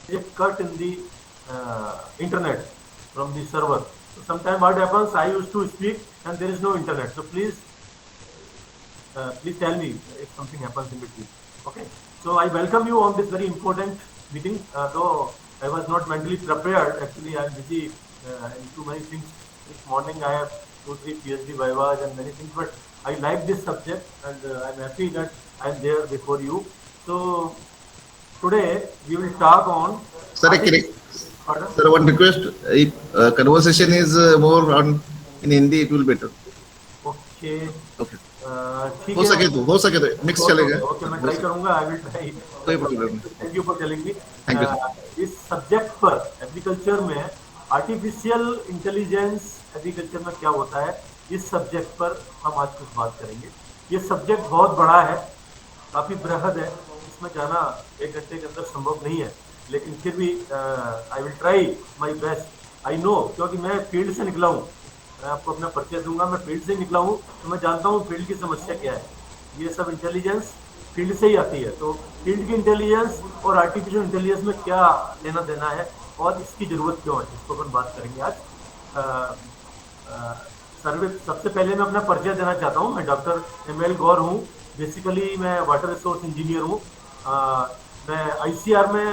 a cut in the internet from the server. So sometime what happens, I used to speak and there is no internet. So please tell me if something happens in between. Okay. So I welcome you on this very important meeting. Though I was not mentally prepared. Actually, I am busy into many things. This morning I have 2, 3 PhD vivas and many things. But I like this subject and I am happy that I am there before you. So today we will talk on Sir, artificial. Pardon? sir, one request. If conversation is more on in Hindi, it will be better. Okay Okay. ठीक है हो सके तो mix चलेगा. Okay मैं try करूंगा I will try कोई problem नहीं. Thank you for telling me thank you. इस सब्जेक्ट पर एग्रीकल्चर में आर्टिफिशियल इंटेलिजेंस एग्रीकल्चर में क्या होता है इस सब्जेक्ट पर हम आज कुछ बात करेंगे ये सब्जेक्ट बहुत बड़ा है काफ़ी बृहद है इसमें जाना 1 घंटे के अंदर संभव नहीं है लेकिन फिर भी I will try my best I know क्योंकि मैं फील्ड से निकला हूँ मैं आपको अपना परिचय दूंगा मैं फील्ड से निकला हूँ तो मैं जानता हूँ फील्ड की समस्या क्या है ये सब इंटेलिजेंस फील्ड से ही आती है तो फील्ड की इंटेलिजेंस और आर्टिफिशियल इंटेलिजेंस में क्या लेना देना है और इसकी ज़रूरत क्यों है इसको अपन बात करेंगे आज सर्वे सबसे पहले मैं अपना परिचय देना चाहता हूँ मैं डॉक्टर एम.एल. गौर हूँ बेसिकली मैं वाटर रिसोर्स इंजीनियर हूँ मैं आईसीआर में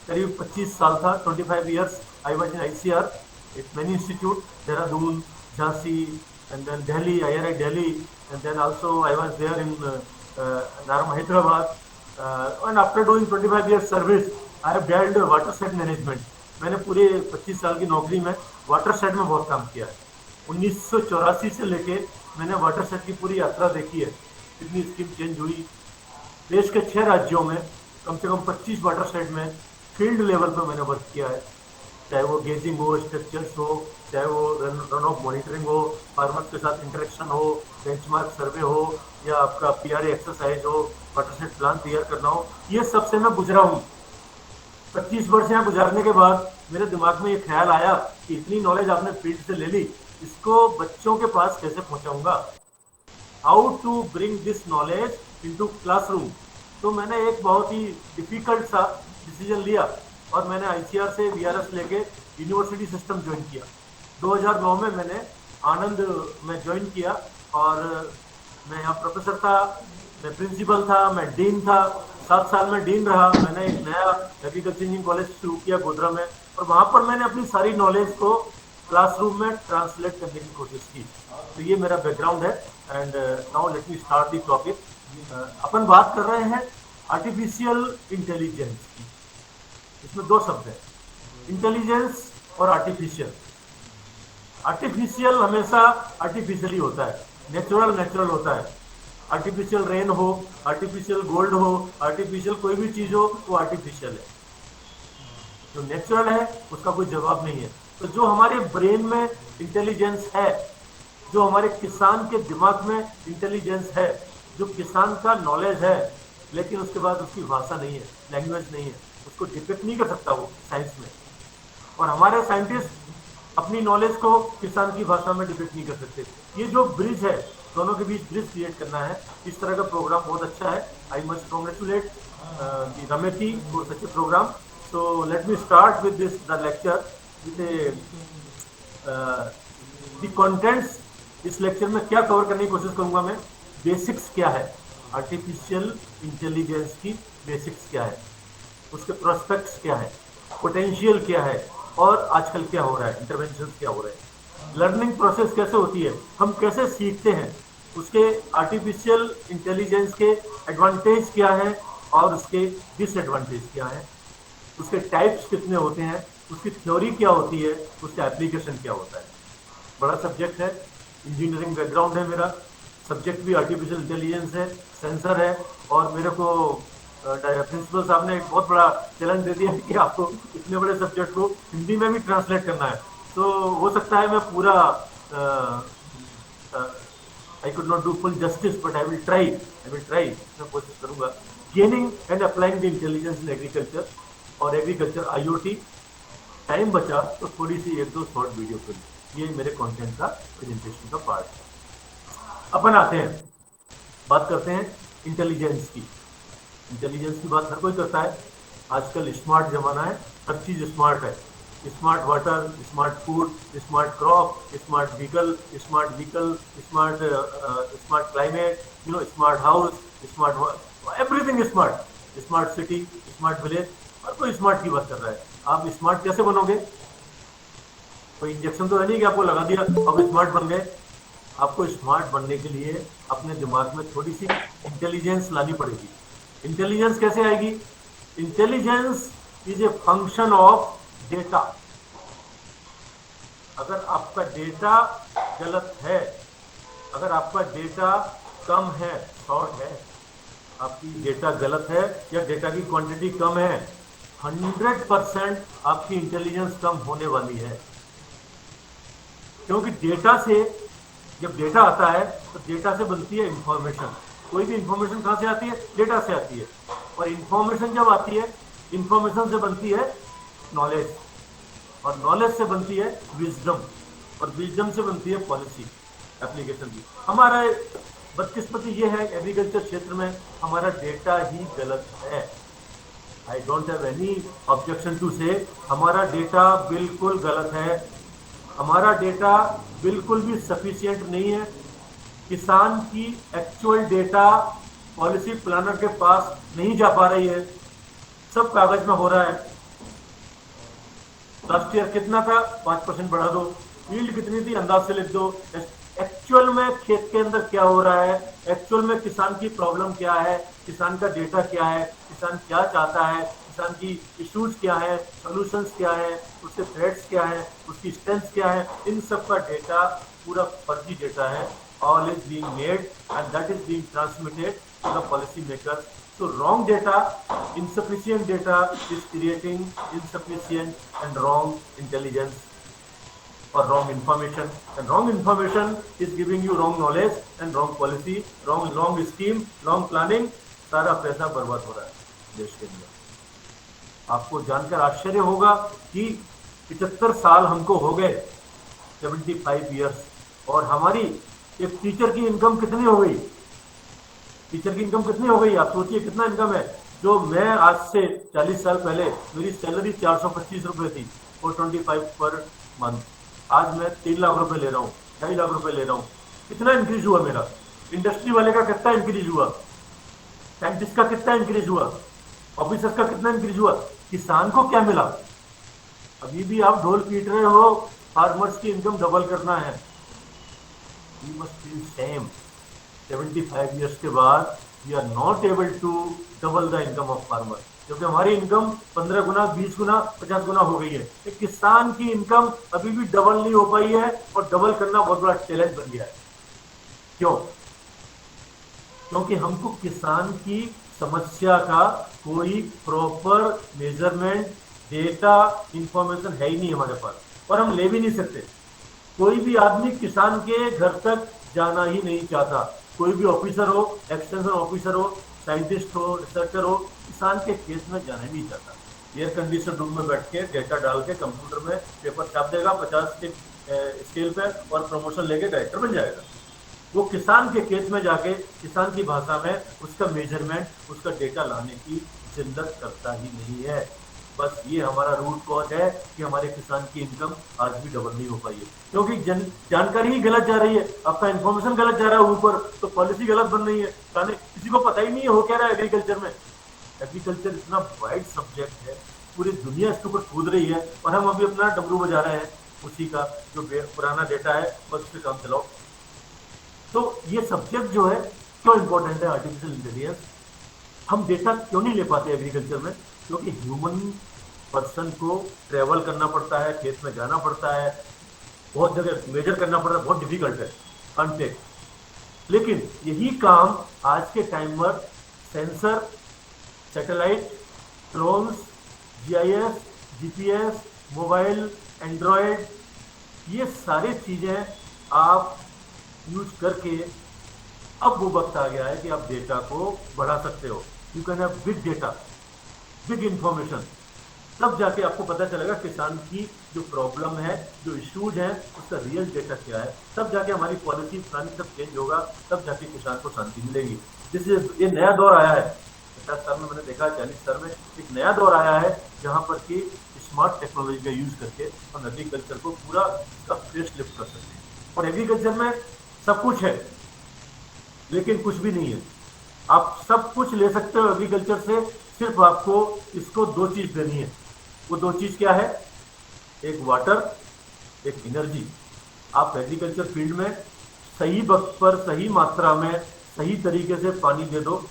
करीब 25 साल था 25 years I was in ICR it many institute Dehradun Jhansi and then Delhi, IRI Delhi, and then also I was there in Naram Hyderabad. And after doing 25 years service, I have dealt watershed management. मैंने पूरे 25 साल की नौकरी में watershed में बहुत काम किया है 1984 से लेके मैंने वाटरशेड की पूरी यात्रा देखी है कितनी स्कीम चेंज हुई देश के 6 राज्यों में कम से कम 25 वाटरशेड में फील्ड लेवल पर मैंने वर्क किया है चाहे वो गेजिंग हो स्ट्रक्चर्स हो चाहे वो रन ऑफ मॉनिटरिंग हो फार्मर्स के साथ इंटरेक्शन हो बेंचमार्क सर्वे हो या आपका पीआरए एक्सरसाइज हो वाटरशेड प्लान तैयार करना हो ये सबसे मैं गुजरा हूँ 25 वर्ष यहाँ गुजारने के बाद मेरे दिमाग में ये ख्याल आया कि इतनी नॉलेज आपने फील्ड से ले ली इसको बच्चों के पास कैसे पहुंचाऊंगा how to bring this knowledge into classroom तो मैंने एक बहुत ही डिफिकल्ट सा डिसीजन लिया और मैंने आईसीआर से वीआरएस लेके यूनिवर्सिटी सिस्टम ज्वाइन किया 2009 में मैंने आनंद में ज्वाइन किया और मैं यहाँ प्रोफेसर था मैं प्रिंसिपल था मैं डीन था 7 साल में डीन रहा मैंने एक नया एग्रीकल्चर इंजीनियरिंग कॉलेज शुरू किया गोधरा में और वहाँ पर मैंने अपनी सारी नॉलेज को क्लासरूम में ट्रांसलेट करने की कोशिश की तो ये मेरा बैकग्राउंड है and now let me start the topic अपन बात कर रहे हैं आर्टिफिशियल इंटेलिजेंस की इसमें 2 शब्द है इंटेलिजेंस और आर्टिफिशियल आर्टिफिशियल हमेशा आर्टिफिशियली होता है नेचुरल होता है आर्टिफिशियल रेन हो आर्टिफिशियल गोल्ड हो आर्टिफिशियल कोई भी चीज हो वो आर्टिफिशियल है जो नेचुरल है उसका कोई जवाब नहीं है तो जो हमारे ब्रेन में इंटेलिजेंस है जो हमारे किसान के दिमाग में इंटेलिजेंस है जो किसान का नॉलेज है लेकिन उसके बाद उसकी भाषा नहीं है लैंग्वेज नहीं है उसको डिपेक्ट नहीं कर सकता वो साइंस में और हमारे साइंटिस्ट अपनी नॉलेज को किसान की भाषा में डिपेक्ट नहीं कर सकते ये जो ब्रिज है दोनों के बीच ब्रिज क्रिएट करना है इस तरह का प्रोग्राम बहुत अच्छा है आई मस्ट कॉन्ग्रेचुलेट रमेटी for such a program so let me start with this the lecture with the contents इस लेक्चर में क्या कवर करने की कोशिश करूंगा मैं बेसिक्स क्या है आर्टिफिशियल इंटेलिजेंस की बेसिक्स क्या है उसके प्रोस्पेक्ट्स क्या है पोटेंशियल क्या है और आजकल क्या हो रहा है इंटरवेंशन क्या हो रहे हैं लर्निंग प्रोसेस कैसे होती है हम कैसे सीखते हैं उसके आर्टिफिशियल इंटेलिजेंस के एडवांटेज क्या है और उसके डिसएडवांटेज क्या है उसके टाइप्स कितने होते हैं उसकी थ्योरी क्या होती है उसका एप्लीकेशन क्या होता है बड़ा सब्जेक्ट है इंजीनियरिंग बैकग्राउंड है मेरा सब्जेक्ट भी आर्टिफिशियल इंटेलिजेंस है सेंसर है और मेरे को प्रिंसिपल साहब ने एक बहुत बड़ा चैलेंज दे दिया कि आपको इतने बड़े सब्जेक्ट को हिंदी में भी ट्रांसलेट करना है तो हो सकता है मैं पूरा I could not do full justice but I will try मैं कोशिश करूंगा gaining and applying the intelligence in agriculture और एग्रीकल्चर आईओटी टाइम बचा तो थोड़ी सी 1-2 शॉर्ट वीडियो फिल्म ये मेरे कंटेंट का प्रेजेंटेशन का पार्ट है अपन आते हैं बात करते हैं इंटेलिजेंस की बात हर कोई करता है आजकल स्मार्ट जमाना है, हर चीज स्मार्ट है। Smart water, smart food, smart crop, smart vehicle, smart smart climate, smart house, smart everything smart, smart city, smart village. और कोई स्मार्ट की बात कर रहा है। आप स्मार्ट कैसे बनोगे? कोई इंजेक्शन तो है नहीं कि आपको लगा दिया अब स्मार्ट बन गए। आपको स्मार्ट बनने के लिए अपने दिमाग में थोड़ी सी इंटेलिजेंस लानी पड़ेगी। इंटेलिजेंस कैसे आएगी? Intelligence is a function of data. अगर आपका डेटा गलत है, अगर आपका डेटा कम है, शॉर्ट है, आपकी डेटा गलत है या डेटा की क्वांटिटी कम है, 100% आपकी इंटेलिजेंस कम होने वाली है। क्योंकि डेटा से, जब डेटा आता है तो डेटा से बनती है इंफॉर्मेशन। कोई भी इंफॉर्मेशन कहां से आती है? डेटा से आती है। और इंफॉर्मेशन जब आती है, इंफॉर्मेशन से बनती है नॉलेज, और नॉलेज से बनती है विजडम, और विजडम से बनती है पॉलिसी एप्लीकेशन की। हमारा बदकिस्मती ये है एग्रीकल्चर क्षेत्र में हमारा डेटा ही गलत है। I don't have any objection to say हमारा डेटा बिल्कुल गलत है। हमारा डेटा बिल्कुल भी सफिशिएंट नहीं है। किसान की एक्चुअल डेटा पॉलिसी प्लानर के पास नहीं जा पा रही है, सब कागज में हो रहा है। लास्ट ईयर कितना था, 5% बढ़ा दो। यील्ड कितनी थी, अंदाज से लिख दो। एक्चुअल में खेत के अंदर क्या हो रहा है, एक्चुअल में किसान की प्रॉब्लम क्या है, किसान का डेटा क्या है, किसान क्या चाहता है, किसान की इश्यूज क्या है, सोल्यूशंस क्या है, उसके थ्रेट्स क्या है, उसकी स्ट्रेंथ क्या है, इन सब का डेटा पूरा फर्जी डेटा है। All is being made and that is being transmitted to the policy maker. So wrong data, insufficient data is creating insufficient and wrong intelligence or wrong information, and wrong information is giving you wrong knowledge and wrong policy, wrong scheme, wrong planning। सारा पैसा बर्बाद हो रहा है देश के अंदर। आपको जानकर आश्चर्य होगा कि 75 साल हमको हो गए, 75 ईयर्स, और हमारी एक टीचर की इनकम कितनी हो गई? टीचर की इनकम कितनी हो गई? आप सोचिए कितना इनकम है। जो मैं आज से 40 साल पहले मेरी सैलरी 425 रुपए थी, 425 पर मंथ, आज मैं 3 लाख रुपए ले रहा हूँ, 2.5 लाख रुपए ले रहा हूँ। कितना इंक्रीज हुआ मेरा? इंडस्ट्री वाले का कितना इंक्रीज हुआ? साइंटिस्ट का कितना इंक्रीज हुआ? ऑफिसर्स का कितना इंक्रीज हुआ? किसान को क्या मिला? अभी भी आप ढोल पीट रहे हो फार्मर्स की इनकम डबल करना है। You must feel shame. 75 years के बाद we are not able to double the income of farmer, क्योंकि हमारी इनकम 15 गुना, 20 गुना, 50 गुना हो गई है। एक किसान की इनकम अभी भी डबल नहीं हो पाई है, और डबल करना बहुत बड़ा चैलेंज बन गया है। क्यों? क्योंकि हमको किसान की समस्या का कोई प्रॉपर मेजरमेंट, डेटा, इंफॉर्मेशन है ही नहीं हमारे पास, और हम ले भी नहीं सकते। कोई भी आदमी किसान के घर तक जाना ही नहीं चाहता। कोई भी ऑफिसर हो, एक्सटेंशन ऑफिसर हो, साइंटिस्ट हो, रिसर्चर हो, किसान के खेत में जाना ही नहीं चाहता। एयर कंडीशन रूम में बैठ के डेटा डाल के कंप्यूटर में पेपर छाप देगा 50 के स्केल पे, और प्रमोशन लेके डायरेक्टर बन जाएगा। वो किसान के खेत में जाके किसान की भाषा में उसका मेजरमेंट, उसका डेटा लाने की जिद्दत करता ही नहीं है। बस ये हमारा रूट कॉज है कि हमारे किसान की इनकम आज भी डबल नहीं हो पाई है, क्योंकि जानकारी ही गलत जा रही है, आपका इन्फॉर्मेशन गलत जा रहा है ऊपर, तो पॉलिसी गलत बन रही है। किसी को पता ही नहीं है हो क्या रहा है एग्रीकल्चर में। एग्रीकल्चर इतना वाइड सब्जेक्ट है, पूरी दुनिया इसके ऊपर कूद रही है, और हम अभी अपना डमरू बजा रहे हैं उसी का, जो पुराना डेटा है बस उस पर काम चलाओ। तो ये सब्जेक्ट जो है क्यों इंपॉर्टेंट है, आर्टिफिशियल इंटेलिजेंस। हम डेटा क्यों नहीं ले पाते एग्रीकल्चर में? क्योंकि ह्यूमन पर्सन को ट्रेवल करना पड़ता है, खेत में जाना पड़ता है, बहुत जगह मेजर करना पड़ता है, बहुत डिफिकल्ट है, अनटेक। लेकिन यही काम आज के टाइम पर sensor, satellite, drones, GIS, GPS, mobile, Android, ये सारी चीजें आप यूज करके अब वो वक्त आ गया है कि आप डेटा को बढ़ा सकते हो। You can have big data, big information. तब जाके आपको पता चलेगा किसान की जो प्रॉब्लम है, जो इश्यूज हैं, उसका रियल डेटा क्या है। तब जाके हमारी पॉलिसी प्लानिंग सब चेंज होगा, तब जाके किसान को शांति मिलेगी। जिससे ये नया दौर आया है, 50 साल में मैंने देखा, 40 साल में एक नया दौर आया है जहां पर कि स्मार्ट टेक्नोलॉजी का यूज करके हम एग्रीकल्चर को पूरा इसका फेस लिफ्ट कर सकते हैं। और एग्रीकल्चर में सब कुछ है लेकिन कुछ भी नहीं है। आप सब कुछ ले सकते हो एग्रीकल्चर से, सिर्फ आपको इसको दो चीज देनी है। वो दो चीज क्या है? एक वाटर, एक एनर्जी। आप एग्रीकल्चर फील्ड में सही वक्त पर सही मात्रा में सही तरीके से पानी दे दो,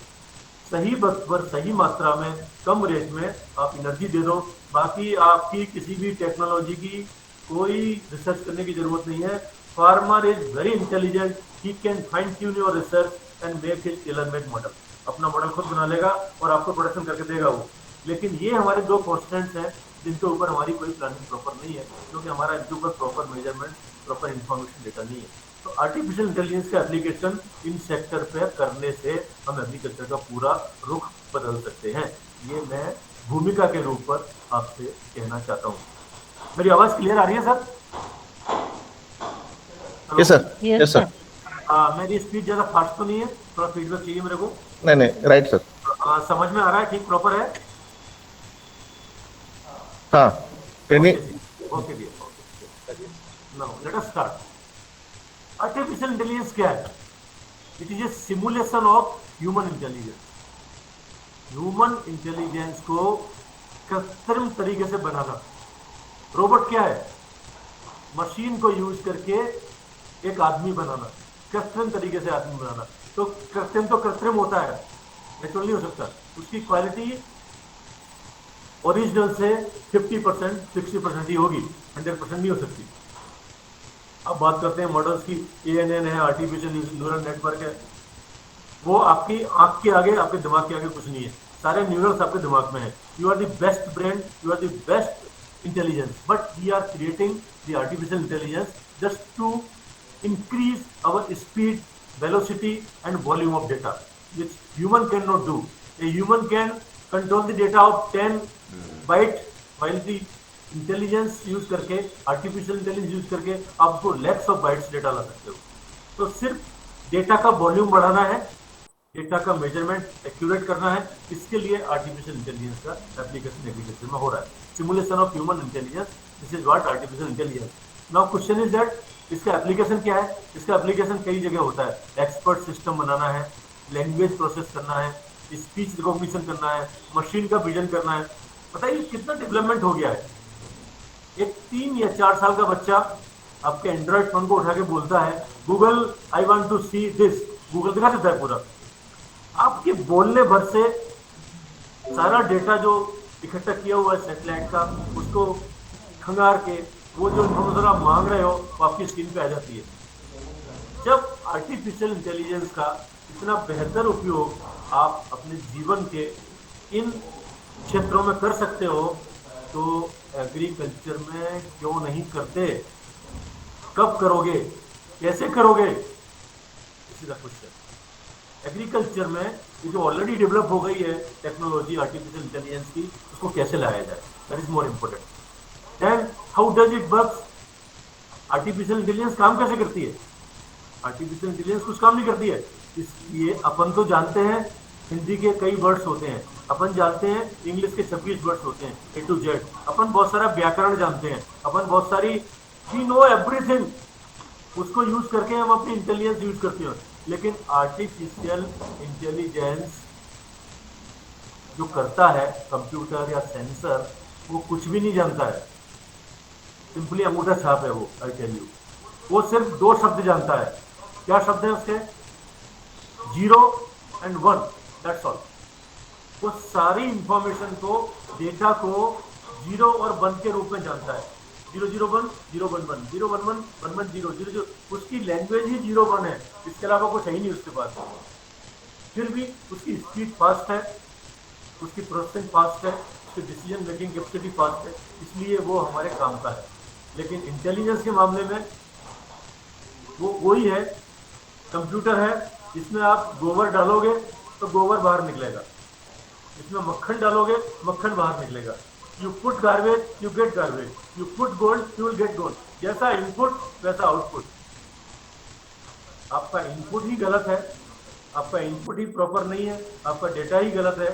सही वक्त पर सही मात्रा में कम रेट में आप एनर्जी दे दो। बाकी आपकी किसी भी टेक्नोलॉजी की कोई रिसर्च करने की जरूरत नहीं है। Farmer is very intelligent, he can fine tune your research and make his tailor made model. अपना मॉडल खुद बना लेगा और आपको प्रोडक्शन करके देगा वो। लेकिन ये हमारे दो कॉन्स्टेंट्स हैं जिनके ऊपर हमारी कोई प्लानिंग प्रॉपर नहीं है, क्योंकि हमारा इनके ऊपर proper measurement, proper information data नहीं है। तो आर्टिफिशियल इंटेलिजेंस का एप्लीकेशन इन सेक्टर पे करने से हम एग्रीकल्चर का पूरा रुख बदल सकते हैं। ये मैं भूमिका के रूप पर आपसे कहना चाहता हूँ। मेरी आवाज क्लियर आ रही है sir? Yes sir, yes sir. मेरी स्पीड ज्यादा फास्ट तो नहीं है? थोड़ा फीडबैक चाहिए मेरे को। नहीं नहीं, राइट सर। समझ में आ रहा है? ठीक प्रॉपर है? हाँ, ट्रेनिंग। ओके जी, okay. Now let us start. Artificial intelligence क्या है? It is a simulation of human intelligence. Human intelligence को कृत्रिम तरीके से बनाना। रोबोट क्या है? मशीन को यूज करके एक आदमी बनाना, कृत्रिम तरीके से आदमी बनाना। तो कृत्रिम होता है, नेचुरल नहीं हो सकता। उसकी क्वालिटी ओरिजिनल से 50%, 60% ही होगी, 100% नहीं हो सकती। अब बात करते हैं मॉडल्स की। ANN है, आर्टिफिशियल न्यूरल नेटवर्क है। वो आपकी आंख के आगे, आपके दिमाग के आगे कुछ नहीं है। सारे न्यूरल्स आपके दिमाग में है। You are the best brain, you are the best intelligence, but we are creating the artificial intelligence just to increase our speed, velocity and volume of data, which human cannot do. A human can control the data of 10 byte, while the intelligence use करके, artificial intelligence use करके आपको lakhs of bytes data ला सकते हो। तो सिर्फ data का volume बढ़ाना है, डेटा का मेजरमेंट एक्यूरेट करना है। इसके लिए आर्टिफिशियल इंटेलिजेंस का एप्लीकेशन एग्रीकल्चर में हो रहा है। Simulation of human intelligence, this is what artificial intelligence. Now question is that इसका एप्लीकेशन क्या है? इसका एप्लीकेशन कई जगह होता है। एक्सपर्ट सिस्टम बनाना है, लैंग्वेज प्रोसेस करना है, स्पीच रिकॉग्निशन करना है, मशीन का विजन करना है। बताइए कितना डेवलपमेंट हो गया है। एक 3 या 4 साल का बच्चा आपके एंड्रॉइड फोन को उठा के बोलता है, Google I want to see this, Google दिखा देता है पूरा। आपके बोलने भर से सारा डेटा जो इकट्ठा किया हुआ है सैटेलाइट का, उसको खंगार के वो जो इन्फॉर्मेशन आप मांग रहे हो वो आपकी स्क्रीन पे आ जाती है। जब आर्टिफिशियल इंटेलिजेंस का इतना बेहतर उपयोग आप अपने जीवन के इन क्षेत्रों में कर सकते हो, तो एग्रीकल्चर में क्यों नहीं करते? कब करोगे? कैसे करोगे? इसी का क्वेश्चन। एग्रीकल्चर में ये जो ऑलरेडी डेवलप हो गई है टेक्नोलॉजी आर्टिफिशियल इंटेलिजेंस की, उसको कैसे लाया जाए, that is more important. Then how does it work? Artificial intelligence काम कैसे करती है? आर्टिफिशियल इंटेलिजेंस कुछ काम नहीं करती है। इसलिए अपन तो जानते हैं हिंदी के कई वर्ड्स होते हैं, अपन जानते हैं इंग्लिश के 26 वर्ड्स होते हैं A to Z, अपन बहुत सारा व्याकरण जानते हैं, अपन बहुत सारी, वी नो एवरीथिंग। उसको यूज करके हम अपनी इंटेलिजेंस यूज करते हैं। लेकिन आर्टिफिशियल इंटेलिजेंस जो करता है कंप्यूटर या सेंसर, वो कुछ भी नहीं जानता है। सिंपली अंगूठा छाप है वो, आई टेल यू। वो सिर्फ 2 शब्द जानता है। क्या शब्द है उसके? 0 and 1, दैट्स ऑल। वो सारी इंफॉर्मेशन को, डेटा को 0 और 1 के रूप में जानता है। 001, 011, 011, 110, 00। उसकी लैंग्वेज ही 01 है, इसके अलावा कुछ है ही नहीं उसके पास। फिर भी उसकी स्पीड फास्ट है, उसकी प्रोसेसिंग फास्ट है, उसकी डिसीजन मेकिंग कैपेसिटी फास्ट है, इसलिए वो हमारे काम का है। लेकिन इंटेलिजेंस के मामले में वो वही है, कंप्यूटर है, इसमें आप गोबर डालोगे तो गोबर बाहर निकलेगा, इसमें मक्खन डालोगे मक्खन बाहर निकलेगा। You put garbage, you get garbage. You put gold, you will get gold. जैसा इनपुट वैसा आउटपुट। आपका इनपुट ही गलत है आपका इनपुट ही प्रॉपर नहीं है, आपका डेटा ही गलत है,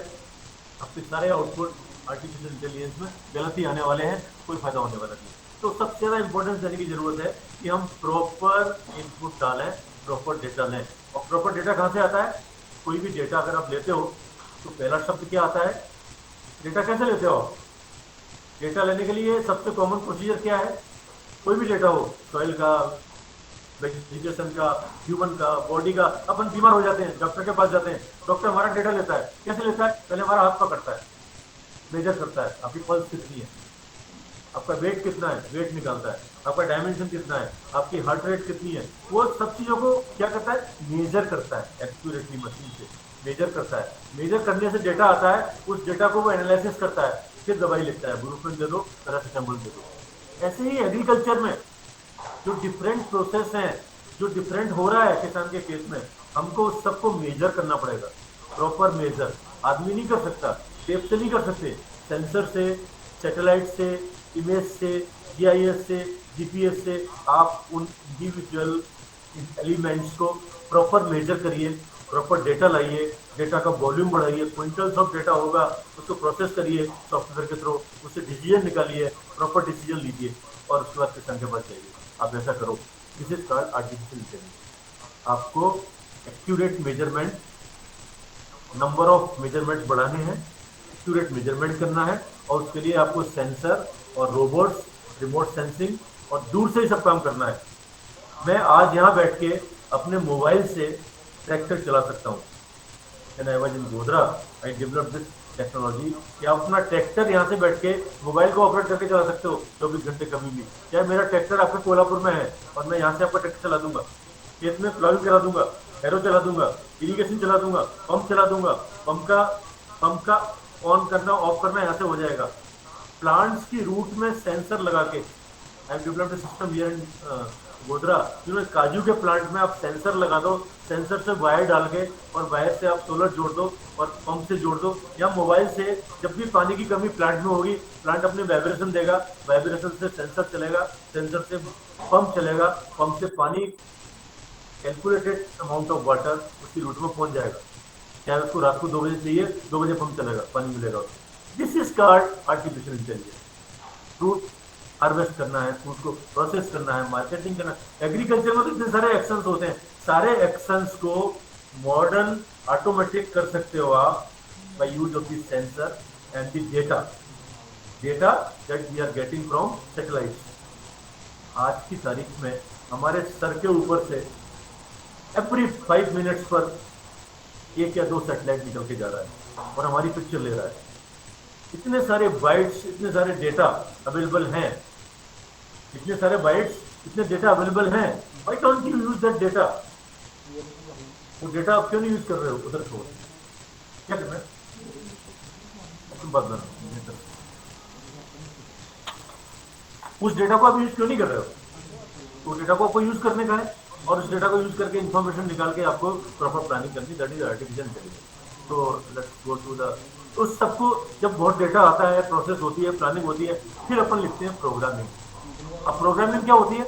आपके सारे आउटपुट आर्टिफिशियल इंटेलिजेंस में गलत ही आने वाले हैं, कोई फायदा होने वाला नहीं। तो सबसे ज़्यादा इंपॉर्टेंस देने की जरूरत है कि हम प्रॉपर इनपुट डालें, प्रॉपर डेटा लें। और प्रॉपर डेटा कहाँ से आता है? कोई भी डेटा अगर आप लेते हो तो पहला शब्द क्या आता है? डेटा कैसे लेते हो? डेटा लेने के लिए सबसे कॉमन प्रोसीजर क्या है? कोई भी डेटा हो, सॉइल का, वेजिटेशन का, ह्यूमन का, बॉडी का, अपन बीमार हो जाते हैं, डॉक्टर के पास जाते हैं, डॉक्टर हमारा डेटा लेता है। कैसे लेता है? पहले हमारा हाथ पकड़ता है, मेजर करता है, आपकी पल्स कितनी है, आपका वेट कितना है, वेट निकालता है, आपका डायमेंशन कितना है, आपकी हार्ट रेट कितनी है, वो सब चीजों को क्या करता है? मेजर करता है एक्यूरेटली, मशीन से मेजर करता है। मेजर करने से डेटा आता है, उस डेटा को वो एनालिसिस करता है, फिर दवाई लिखता है, ब्लूप्रिंट दे दो, पैरासिटामोल दे दो। ऐसे ही एग्रीकल्चर में जो डिफरेंट प्रोसेस हैं, जो डिफरेंट हो रहा है किसान के केस में, हमको उस सबको मेजर करना पड़ेगा, प्रॉपर मेजर। आदमी नहीं कर सकता, टेप से नहीं कर सकते, सेंसर से, सैटेलाइट से, इमेज से, जीआईएस से, जीपीएस से आप उन इंडिविजुअल एलिमेंट्स को प्रॉपर मेजर करिए, प्रॉपर डेटा लाइए, डेटा का वॉल्यूम बढ़ाइए, क्विंटल्स ऑफ डेटा होगा, उसको प्रोसेस करिए सॉफ्टवेयर के थ्रू, उससे डिसीजन निकालिए, प्रॉपर डिसीजन लीजिए, और उसके बाद किसान के पास जाइए। आप ऐसा करो। This is called artificial intelligence. आपको accurate measurement, number of measurement बढ़ाने हैं, एक्यूरेट मेजरमेंट करना है, और उसके लिए आपको सेंसर और रोबोट्स, रिमोट सेंसिंग, और दूर से ही सब काम करना है। मैं आज यहाँ बैठ के अपने मोबाइल से ट्रैक्टर चला सकता हूँ। When I was in Godhra, I developed this technology कि आप अपना ट्रैक्टर यहाँ से बैठ के मोबाइल को ऑपरेट करके चला सकते हो 24 घंटे कभी भी। क्या मेरा ट्रैक्टर आपके कोल्हापुर में है और मैं यहाँ से आपका ट्रैक्टर चला दूंगा, खेत में प्लाविंग करा दूंगा, हैरो चला दूंगा, इरिगेशन चला दूंगा, पंप चला दूंगा, पंप का ऑन करना ऑफ करना यहाँ से हो जाएगा। प्लांट्स की रूट में सेंसर लगा के, I developed system here in Godhra, काजू के प्लांट में आप सेंसर लगा दो, सेंसर से वायर डाल के, और वायर से आप सोलर जोड़ दो और पंप से जोड़ दो, या मोबाइल से जब भी पानी की कमी प्लांट में होगी, प्लांट अपने वाइब्रेशन देगा, वाइब्रेशन से सेंसर चलेगा, सेंसर से पंप चलेगा, पंप से पानी कैलकुलेटेड अमाउंट ऑफ वाटर उसकी रूट में पहुंच जाएगा। चाहे उसको रात को 2 बजे चाहिए, 2 बजे पंप चलेगा, पानी मिलेगा उसको। This is called artificial intelligence. Fruit harvest करना है, फूड को प्रोसेस करना है, मार्केटिंग करना है। एग्रीकल्चर में तो इतने सारे एक्शंस होते हैं, सारे एक्शंस को मॉडर्न ऑटोमेटिक कर सकते हो आप by use of the sensor and the data that we are getting from satellite. आज की तारीख में हमारे सर के ऊपर से एवरी 5 मिनट्स पर 1 या 2 सैटेलाइट निकल के जा रहा है और हमारी पिक्चर ले रहा है। इतने सारे बाइट्स, इतने सारे डेटा अवेलेबल हैं, इतने सारे बाइट्स, इतने डेटा अवेलेबल हैं, why don't you use that data? वो डेटा आप क्यों नहीं यूज कर रहे हो? उधर छोड़, क्या करना है तुम बात करना, उस डेटा को आप यूज क्यों नहीं कर रहे हो? तो डेटा को आपको यूज करने का है, और उस डेटा को यूज करके इंफॉर्मेशन निकाल के आपको प्रॉपर प्लानिंग करनी, दैट इज आर्टिफिशियल इंटेलिजेंस। तो लेट्स गो टू द, उस सबको जब बहुत डेटा आता है, प्रोसेस होती है, प्लानिंग होती है, फिर अपन लिखते हैं प्रोग्रामिंग। अब प्रोग्रामिंग क्या होती है?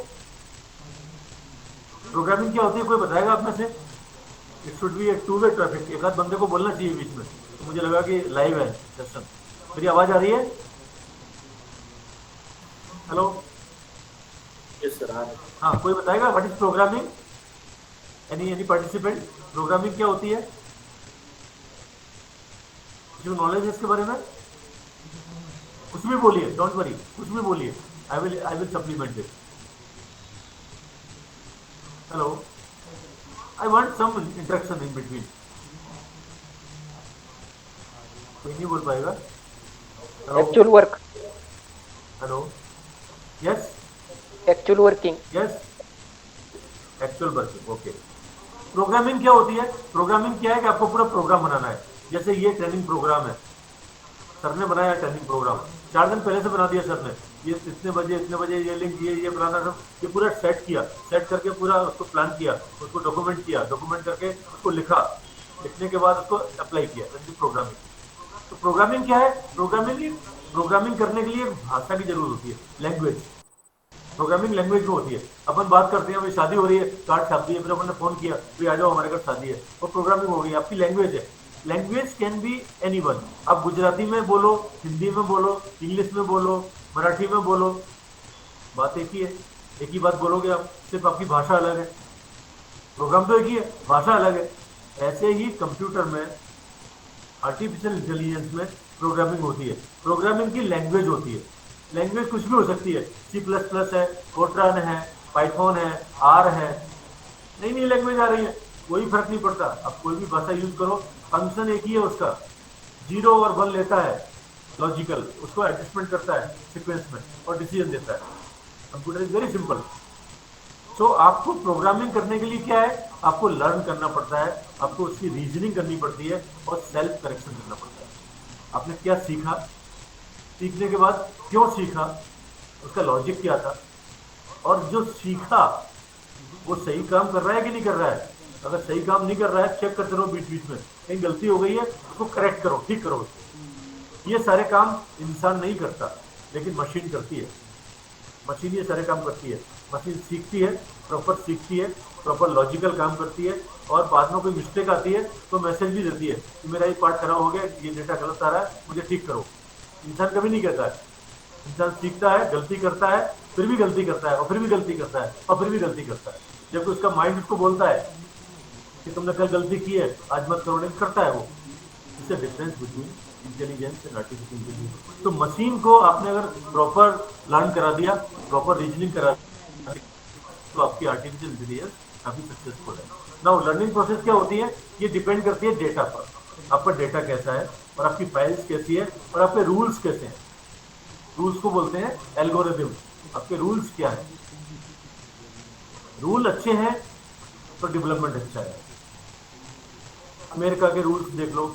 प्रोग्रामिंग क्या होती है, कोई बताएगा आप में से? It should B A 2 way traffic. एक आध बंदे को बोलना चाहिए बीच में, तो मुझे लगा कि लाइव है सेशन। मेरी आवाज आ रही है? Hello, yes sir. हाँ, कोई बताएगा what is programming? Any participant? Programming क्या होती है? जो नॉलेज है इसके बारे में कुछ भी बोलिए, डोंट वरी, कुछ भी बोलिए, I will supplement it. Hello, I want some interaction in between. कोई नहीं बोल पाएगा? Actual work, hello, yes, actual working, yes, actual working, okay. Programming क्या होती है? प्रोग्रामिंग क्या है कि आपको पूरा प्रोग्राम बनाना है। जैसे ये ट्रेनिंग प्रोग्राम है, सर ने बनाया ट्रेनिंग प्रोग्राम, 4 दिन पहले से बना दिया सर ने, ये इतने बजे ये लिंक, ये बनाना, सब ये पूरा सेट किया, सेट करके पूरा उसको प्लान किया, उसको डॉक्यूमेंट किया, डॉक्यूमेंट करके उसको लिखा, लिखने के बाद उसको अप्लाई किया, प्रोग्रामिंग। तो प्रोग्रामिंग क्या है? प्रोग्रामिंग करने के लिए एक भाषा की जरूरत होती है, लैंग्वेज। प्रोग्रामिंग लैंग्वेज में होती है। अपन बात करते हैं, भाई शादी हो रही है, कार्ड छाप दिए, फिर अपन ने फोन किया, भाई आ जाओ हमारे घर शादी है, वो प्रोग्रामिंग हो गई, आपकी लैंग्वेज है। Language can be any one. आप गुजराती में बोलो, हिंदी में बोलो, इंग्लिश में बोलो, मराठी में बोलो, बात एक ही है, एक ही बात बोलोगे आप, सिर्फ आपकी भाषा अलग है। प्रोग्राम तो एक ही है, भाषा अलग है। ऐसे ही कंप्यूटर में, आर्टिफिशियल इंटेलिजेंस में प्रोग्रामिंग होती है। प्रोग्रामिंग की लैंग्वेज होती है। लैंग्वेज कुछ भी हो सकती है, C++ है, फोर्ट्रान है, पाइथन है, आर है, नई नई लैंग्वेज आ रही है, कोई फर्क नहीं पड़ता। आप कोई भी भाषा यूज करो, फंक्शन एक ही है उसका, 0 और 1 लेता है लॉजिकल, उसको एडजस्टमेंट करता है सीक्वेंस में और डिसीजन देता है। Computer is very simple. So आपको प्रोग्रामिंग करने के लिए क्या है, आपको लर्न करना पड़ता है, आपको उसकी रीजनिंग करनी पड़ती है और सेल्फ करेक्शन करना पड़ता है। आपने क्या सीखा, सीखने के बाद क्यों सीखा, उसका लॉजिक क्या था, और जो सीखा वो सही काम कर रहा है कि नहीं कर रहा है। अगर सही काम नहीं कर रहा है, चेक करते रहो, बीच बीच में कहीं गलती हो गई है उसको करेक्ट करो, ठीक करो उसको। ये सारे काम इंसान नहीं करता, लेकिन मशीन करती है। मशीन ये सारे काम करती है। मशीन सीखती है, प्रॉपर सीखती है, प्रॉपर लॉजिकल काम करती है, और बाद में कोई मिस्टेक आती है तो मैसेज भी देती है कि मेरा ये पार्ट खराब हो गया, ये डेटा गलत आ रहा है, मुझे ठीक करो। इंसान कभी नहीं कहता है। इंसान सीखता है, गलती करता है, फिर भी गलती करता है, और फिर भी गलती करता है, और फिर भी गलती करता है। जब उसका माइंड उसको बोलता है कि तुमने कल गलती की है, आज मत करो, नहीं करता है वो। इससे difference between intelligence and artificial intelligence. तो मशीन को आपने अगर प्रॉपर लर्न करा दिया, प्रॉपर रीजनिंग करा दिया, तो आपकी आर्टिफिशियल इंटेलिजेंस काफी सक्सेसफुल है। नाउ लर्निंग प्रोसेस क्या होती है, ये डिपेंड करती है डेटा पर। आपका डेटा कैसा है, और आपकी फाइल्स कैसी है, और आपके रूल्स कैसे हैं। रूल्स को बोलते हैं एल्गोरिथम। आपके रूल्स क्या है, रूल अच्छे हैं तो डेवलपमेंट अच्छा है। अमेरिका के रूल्स देख लो,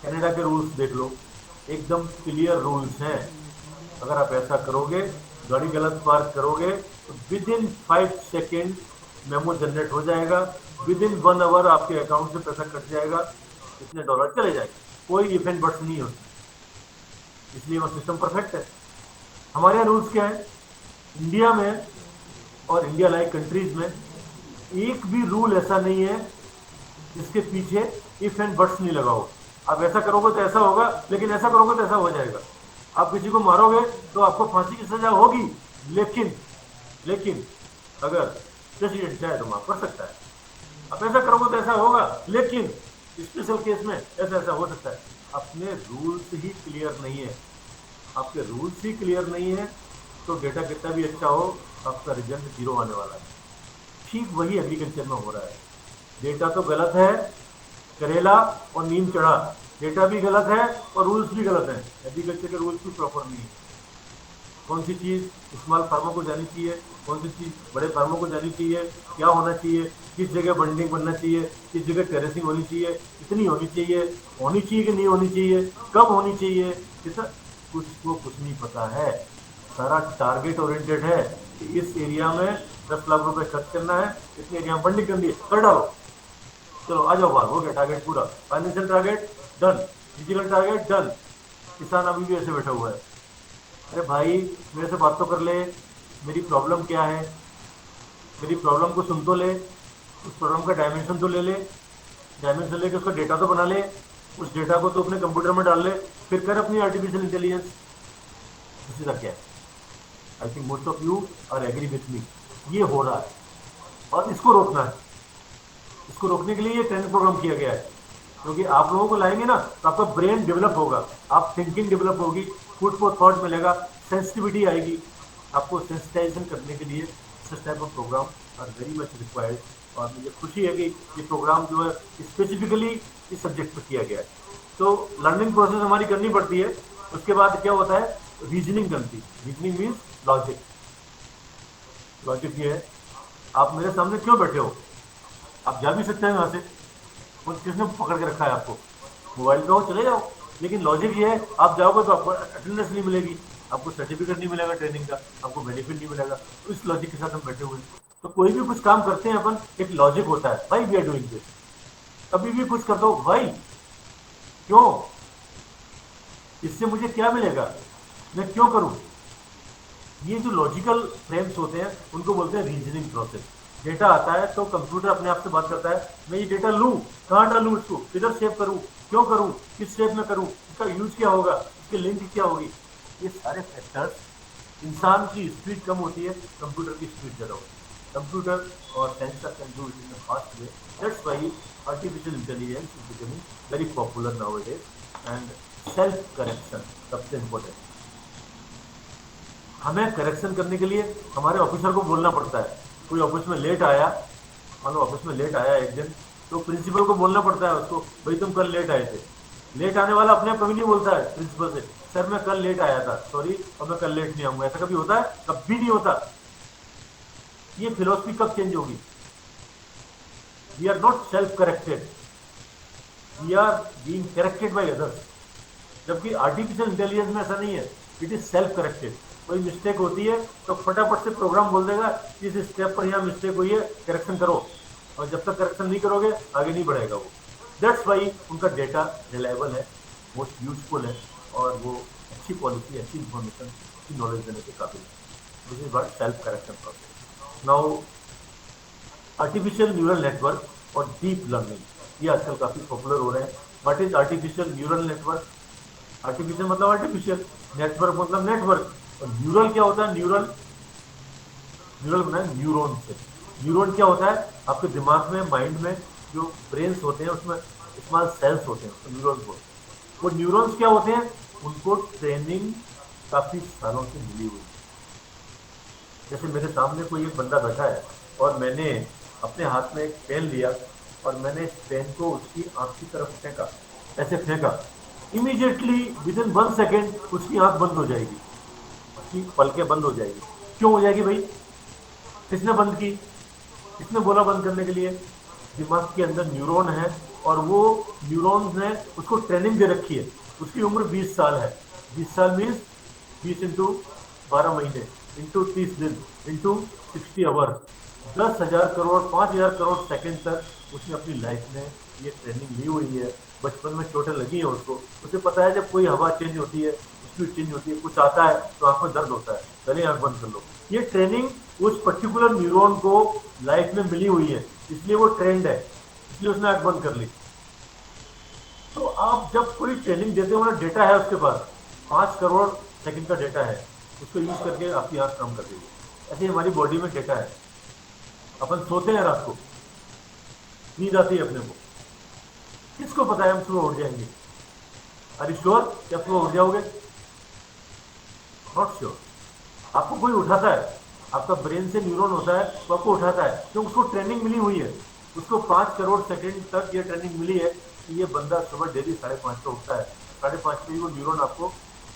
कनाडा के रूल्स देख लो, एकदम क्लियर रूल्स हैं। अगर आप ऐसा करोगे, गाड़ी गलत पार्क करोगे, तो with in 5 second memo generate हो जाएगा, विद इन 1 आवर आपके अकाउंट से पैसा कट जाएगा, इतने डॉलर चले जाएंगे, कोई इफेंट बट्स नहीं होती। इसलिए वो सिस्टम परफेक्ट है। हमारे यहाँ रूल्स क्या है, इंडिया में और इंडिया लाइक कंट्रीज में एक भी रूल ऐसा नहीं है जिसके पीछे इफ एंड बट्स नहीं लगा हो। आप ऐसा करोगे तो ऐसा होगा, लेकिन ऐसा करोगे तो ऐसा हो जाएगा। आप किसी को मारोगे तो आपको फांसी की सजा होगी, लेकिन अगर प्रेसिडेंट चाहे तो माफ कर सकता है। आप ऐसा करोगे तो ऐसा होगा, लेकिन स्पेशल केस में ऐसा ऐसा हो सकता है। अपने रूल्स ही क्लियर नहीं है। आपके रूल्स ही क्लियर नहीं है तो डेटा कितना भी अच्छा हो, आपका रिजल्ट 0 आने वाला है। ठीक वही एग्रीकल्चर में हो रहा है। डेटा तो गलत है, करेला और नीम चढ़ा, डेटा भी गलत है और रूल्स भी गलत है। एग्रीकल्चर के रूल्स भी प्रॉपर नहीं है। कौन सी चीज़ स्मॉल फार्मर को जानी चाहिए, कौन सी चीज़ बड़े फार्मर को जानी चाहिए, क्या होना चाहिए, किस जगह बंडिंग बनना चाहिए, किस जगह टेरेसिंग होनी चाहिए, कितनी होनी चाहिए कि नहीं होनी चाहिए, कब होनी चाहिए, कितना, कुछ नहीं पता है। सारा टारगेट ओरिएंटेड है कि इस एरिया में 10 लाख रुपए खर्च करना है, इतने एरिया में बंडिंग करनी है, कर डालो, चलो आ जाओ बाहर, हो गया टारगेट पूरा। Financial target done, physical target done. किसान अभी भी ऐसे बैठा हुआ है, अरे भाई मेरे से बात तो कर ले, मेरी प्रॉब्लम क्या है, मेरी प्रॉब्लम को सुन तो ले, उस प्रॉब्लम का डायमेंशन तो ले ले, डायमेंशन लेके उसका डेटा तो बना ले, उस डेटा को तो अपने कंप्यूटर में डाल ले, फिर कर अपनी आर्टिफिशियल इंटेलिजेंस। इसी तक क्या है। I think most of you are agree with me. ये हो रहा है और इसको रोकना है। इसको रोकने के लिए ये ट्रेनिंग प्रोग्राम किया गया है, क्योंकि आप लोगों को लाएंगे ना तो आपका ब्रेन डेवलप होगा, आप थिंकिंग डेवलप होगी, फूड फॉर थॉट मिलेगा, सेंसिटिविटी आएगी। आपको सेंसिटाइजेशन करने के लिए such type of programme are very much required. और मुझे खुशी है कि ये प्रोग्राम जो है स्पेसिफिकली इस सब्जेक्ट पर किया गया है। तो लर्निंग प्रोसेस हमारी करनी पड़ती है। उसके बाद क्या होता है, रीजनिंग करती। Reasoning means logic. लॉजिक ये है, आप मेरे सामने क्यों बैठे हो, आप जा भी सकते हैं यहाँ से, और किसने पकड़ के रखा है आपको, मोबाइल पे हो चले जाओ। लेकिन लॉजिक ये है, आप जाओगे तो आपको अटेंडेंस नहीं मिलेगी, आपको सर्टिफिकेट नहीं मिलेगा ट्रेनिंग का, आपको बेनिफिट नहीं मिलेगा। तो इस लॉजिक के साथ हम बैठे हुए हैं। तो कोई भी कुछ काम करते हैं अपन, एक लॉजिक होता है, भाई वी आर डूइंग दिस। कभी भी कुछ करते हो, भाई क्यों, इससे मुझे क्या मिलेगा, मैं क्यों करूं, ये जो लॉजिकल फ्रेम्स होते हैं उनको बोलते हैं रीजनिंग प्रोसेस। डेटा आता है तो कंप्यूटर अपने आप से बात करता है, मैं ये डेटा लूँ, कहाँ डालूँ इसको, किधर सेव करूँ, क्यों करूँ, किस शेप में करूँ, इसका यूज क्या होगा, इसकी लिंक क्या होगी। ये सारे फैक्टर्स, इंसान की स्पीड कम होती है, कंप्यूटर की स्पीड ज़्यादा होती है। कंप्यूटर और sensor can do it in a fast way. That's why artificial intelligence is becoming very popular nowadays. And self correction सबसे इम्पोर्टेंट। हमें करेक्शन करने के लिए हमारे ऑफिसर को बोलना पड़ता है। कोई ऑफिस में लेट आया, मान लो ऑफिस में लेट आया एक दिन, तो प्रिंसिपल को बोलना पड़ता है उसको, भाई तुम कल लेट आए थे। लेट आने वाला अपने आप कभी नहीं बोलता है प्रिंसिपल से, सर मैं कल लेट आया था, सॉरी और मैं कल लेट नहीं आऊंगा। ऐसा कभी होता है? कभी नहीं होता। ये फिलोसफी कब चेंज होगी? We are not self corrected, we are being corrected by others. जबकि आर्टिफिशियल इंटेलिजेंस में ऐसा नहीं है, इट इज सेल्फ करेक्टेड। कोई मिस्टेक होती है तो फटाफट से प्रोग्राम बोल देगा इस स्टेप पर यहाँ मिस्टेक हुई है, करेक्शन करो। और जब तक करेक्शन नहीं करोगे आगे नहीं बढ़ेगा वो। दैट्स वाई उनका डेटा रिलायबल है, मोस्ट यूजफुल है, और वो अच्छी पॉलिसी, अच्छी इंफॉर्मेशन, अच्छी नॉलेज देने के काबिल है। This is what self correction process. Now artificial neural network और डीप लर्निंग ये आजकल काफ़ी पॉपुलर हो रहे हैं। What is artificial neural network? Artificial मतलब आर्टिफिशियल, नेटवर्क मतलब नेटवर्क। और न्यूरल क्या होता है? न्यूरल, न्यूरल बना है न्यूरॉन से। न्यूरॉन क्या होता है? आपके दिमाग में, माइंड में जो ब्रेन्स होते हैं उसमें स्मॉल सेल्स होते हैं, तो न्यूरॉन्स बोलते हैं। वो न्यूरॉन्स क्या होते हैं? उनको ट्रेनिंग काफ़ी सालों से मिली हुई है। जैसे मेरे सामने कोई एक बंदा बैठा है और मैंने अपने हाथ में एक पेन लिया और मैंने इस पेन को उसकी आंख की तरफ फेंका, ऐसे फेंका, इमीडिएटली विद इन 1 सेकेंड उसकी आंख बंद हो जाएगी, उसकी पलकें बंद हो जाएगी। क्यों हो जाएगी भाई? किसने बंद की? किसने बोला बंद करने के लिए? दिमाग के अंदर न्यूरॉन है और वो न्यूरॉन्स ने उसको ट्रेनिंग दे रखी है। उसकी उम्र 20 साल है। 20 साल मीन्स 20 इंटू 12 महीने इंटू 30 दिन into 60 hour, 10,000 crore 5,000 crore second तक उसने अपनी लाइफ में ये ट्रेनिंग ली हुई है। बचपन में चोटें लगी हैं उसको, उसे पता है जब कोई हवा चेंज होती है, स्पीड चेंज होती है, कुछ आता है तो आंख में दर्द होता है, पहले आंख बंद कर लो। ये ट्रेनिंग उस पर्टिकुलर न्यूरॉन को लाइफ में मिली हुई है, इसलिए वो ट्रेंड है, इसलिए उसने आंख बंद कर ली। तो आप जब कोई ट्रेनिंग देते हो ना, डेटा है उसके पास, 5 करोड़ सेकंड का डेटा है, उसको यूज करके आपकी आंख काम कर देगी। ऐसे हमारी बॉडी में डेटा है। अपन सोते हैं रात को, नींद आती है अपने को, किसको पता है हम सुबह उठ जाएंगे? अरे श्योर क्या सुबह उठ जाओगे? Not sure. आपको कोई उठाता है, आपका ब्रेन से न्यूरॉन होता है तो आपको उठाता है, क्योंकि उसको ट्रेनिंग मिली हुई है। उसको 5 करोड़ सेकंड तक ये ट्रेनिंग मिली है कि ये बंदा सुबह डेली 5:30 पे उठता है। 5:30 पे वो न्यूरॉन आपको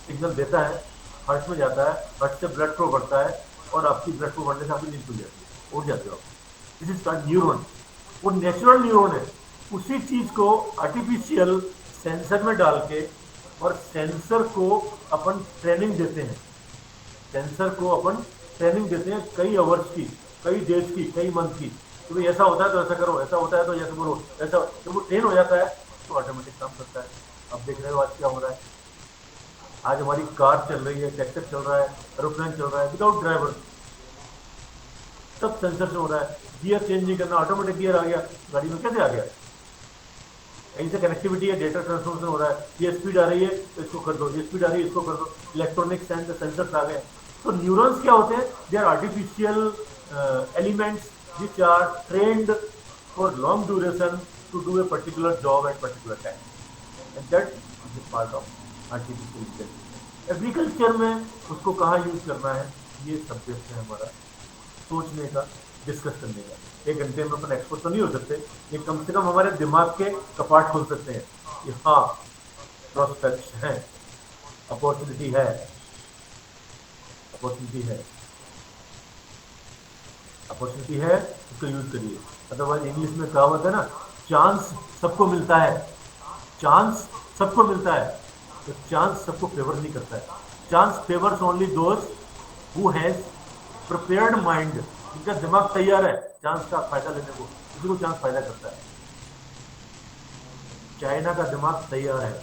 सिग्नल देता है, हार्ट में जाता है, हार्ट से ब्लड फ्लो बढ़ता है और आपकी ब्लड फ्लो बढ़ने से आपकी नींद खुल जाती है, उठ जाते हो आप। This is called neuron. वो नेचुरल न्यूरॉन है। उसी चीज को आर्टिफिशियल सेंसर में डाल के, और सेंसर को अपन ट्रेनिंग देते हैं, सेंसर को अपन ट्रेनिंग देते हैं कई आवर्स की, कई डेज की, कई मंथ की, कि भाई ऐसा होता है तो ऐसा करो, ऐसा होता है तो ऐसा करो, ऐसा। जब वो ट्रेन हो जाता है तो ऑटोमेटिक काम करता है। अब देख रहे हो आज क्या हो रहा है। आज हमारी कार चल रही है, ट्रैक्टर चल रहा है, एरोप्लेन चल रहा है विदाउट ड्राइवर, सब सेंसर से हो रहा है। गियर चेंज नहीं करना, ऑटोमेटिक गियर आ गया गाड़ी में। कैसे आ गया? कहीं से कनेक्टिविटी है, डेटा ट्रांसफॉर्मेशन हो रहा है। ये स्पीड आ रही है तो इसको कर दो, ये स्पीड आ रही है इसको कर दो, इलेक्ट्रॉनिक सेंसर्स आ गए। तो न्यूरॉन्स क्या होते हैं? They are artificial elements which are trained for long duration to do a particular job at particular time, and that is part of artificial intelligence. Agriculture में उसको कहाँ यूज करना है, ये सब्जेक्ट है हमारा सोचने का, डिस्कस करने का। 1 घंटे में अपन एक्सपर्ट तो नहीं हो सकते, लेकिन कम से कम हमारे दिमाग के कपाट खोल सकते हैं कि हाँ प्रोस्पेक्ट्स हैं, अपॉर्चुनिटी है, अपॉर्चुनिटी है, अपॉर्चुनिटी है, उसको यूज करिए। अदरवाइज इंग्लिश में कहावत है ना, चांस सबको मिलता है, चांस सबको मिलता है, तो चांस सबको फेवर नहीं करता है। Chance favours only those who has prepared mind, जिनका दिमाग तैयार है चांस का फायदा लेने को, किसी को चांस फायदा करता है। चाइना का दिमाग तैयार है,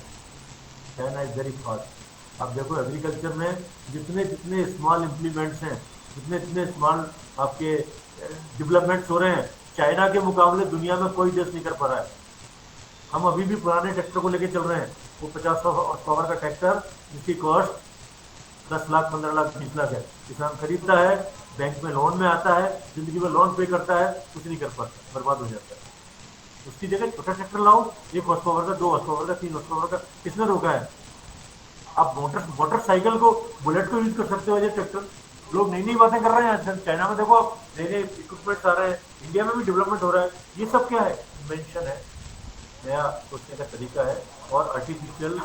चाइना इज वेरी फास्ट, आप देखो एग्रीकल्चर में जितने जितने स्मॉल इम्प्लीमेंट्स हैं, जितने जितने स्मॉल आपके डेवलपमेंट्स हो रहे हैं, चाइना के मुकाबले दुनिया में कोई देश नहीं कर पा रहा है। हम अभी भी पुराने ट्रैक्टर को लेके चल रहे हैं, वो 50 पावर का ट्रैक्टर जिसकी कॉस्ट 10 लाख 15 लाख 20 लाख है। किसान खरीदता है, बैंक में लोन में आता है, जिंदगी में लोन पे करता है, कुछ नहीं कर पाता, बर्बाद हो जाता है। उसकी जगह छोटा ट्रैक्टर लाओ, 1 हॉर्स पावर का, 2 हॉर्स पावर का, 3 हॉर्स पावर का, किसने रोका है? आप मोटरसाइकिल को, बुलेट को यूज कर सकते हो ये ट्रैक्टर। लोग नई नई बातें कर रहे हैं आजकल। चाइना में देखो आप, नए नए इक्विपमेंट्स आ रहे हैं, इंडिया में भी डेवलपमेंट हो रहा है। ये सब क्या है? इन्वेंशन है, नया सोचने का तरीका है, और आर्टिफिशियल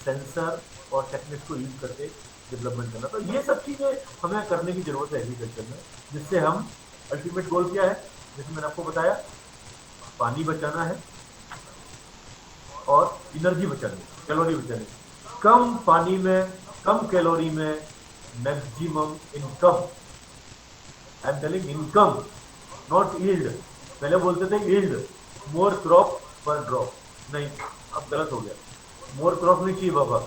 सेंसर और टेक्निक को यूज करके डेवलपमेंट करना। तो ये सब चीज़ें हमें करने की जरूरत है एग्रीकल्चर में, जिससे हम, अल्टीमेट गोल क्या है, जैसे मैंने आपको बताया, पानी बचाना है और एनर्जी बचानी, कैलोरी बचानी। कम पानी में, कम कैलोरी में maximum income. I am telling income, not yield. पहले बोलते थे यील्ड, मोर क्रॉप पर ड्रॉप। नहीं, अब गलत हो गया। मोर क्रॉप नहीं चाहिए बाबा,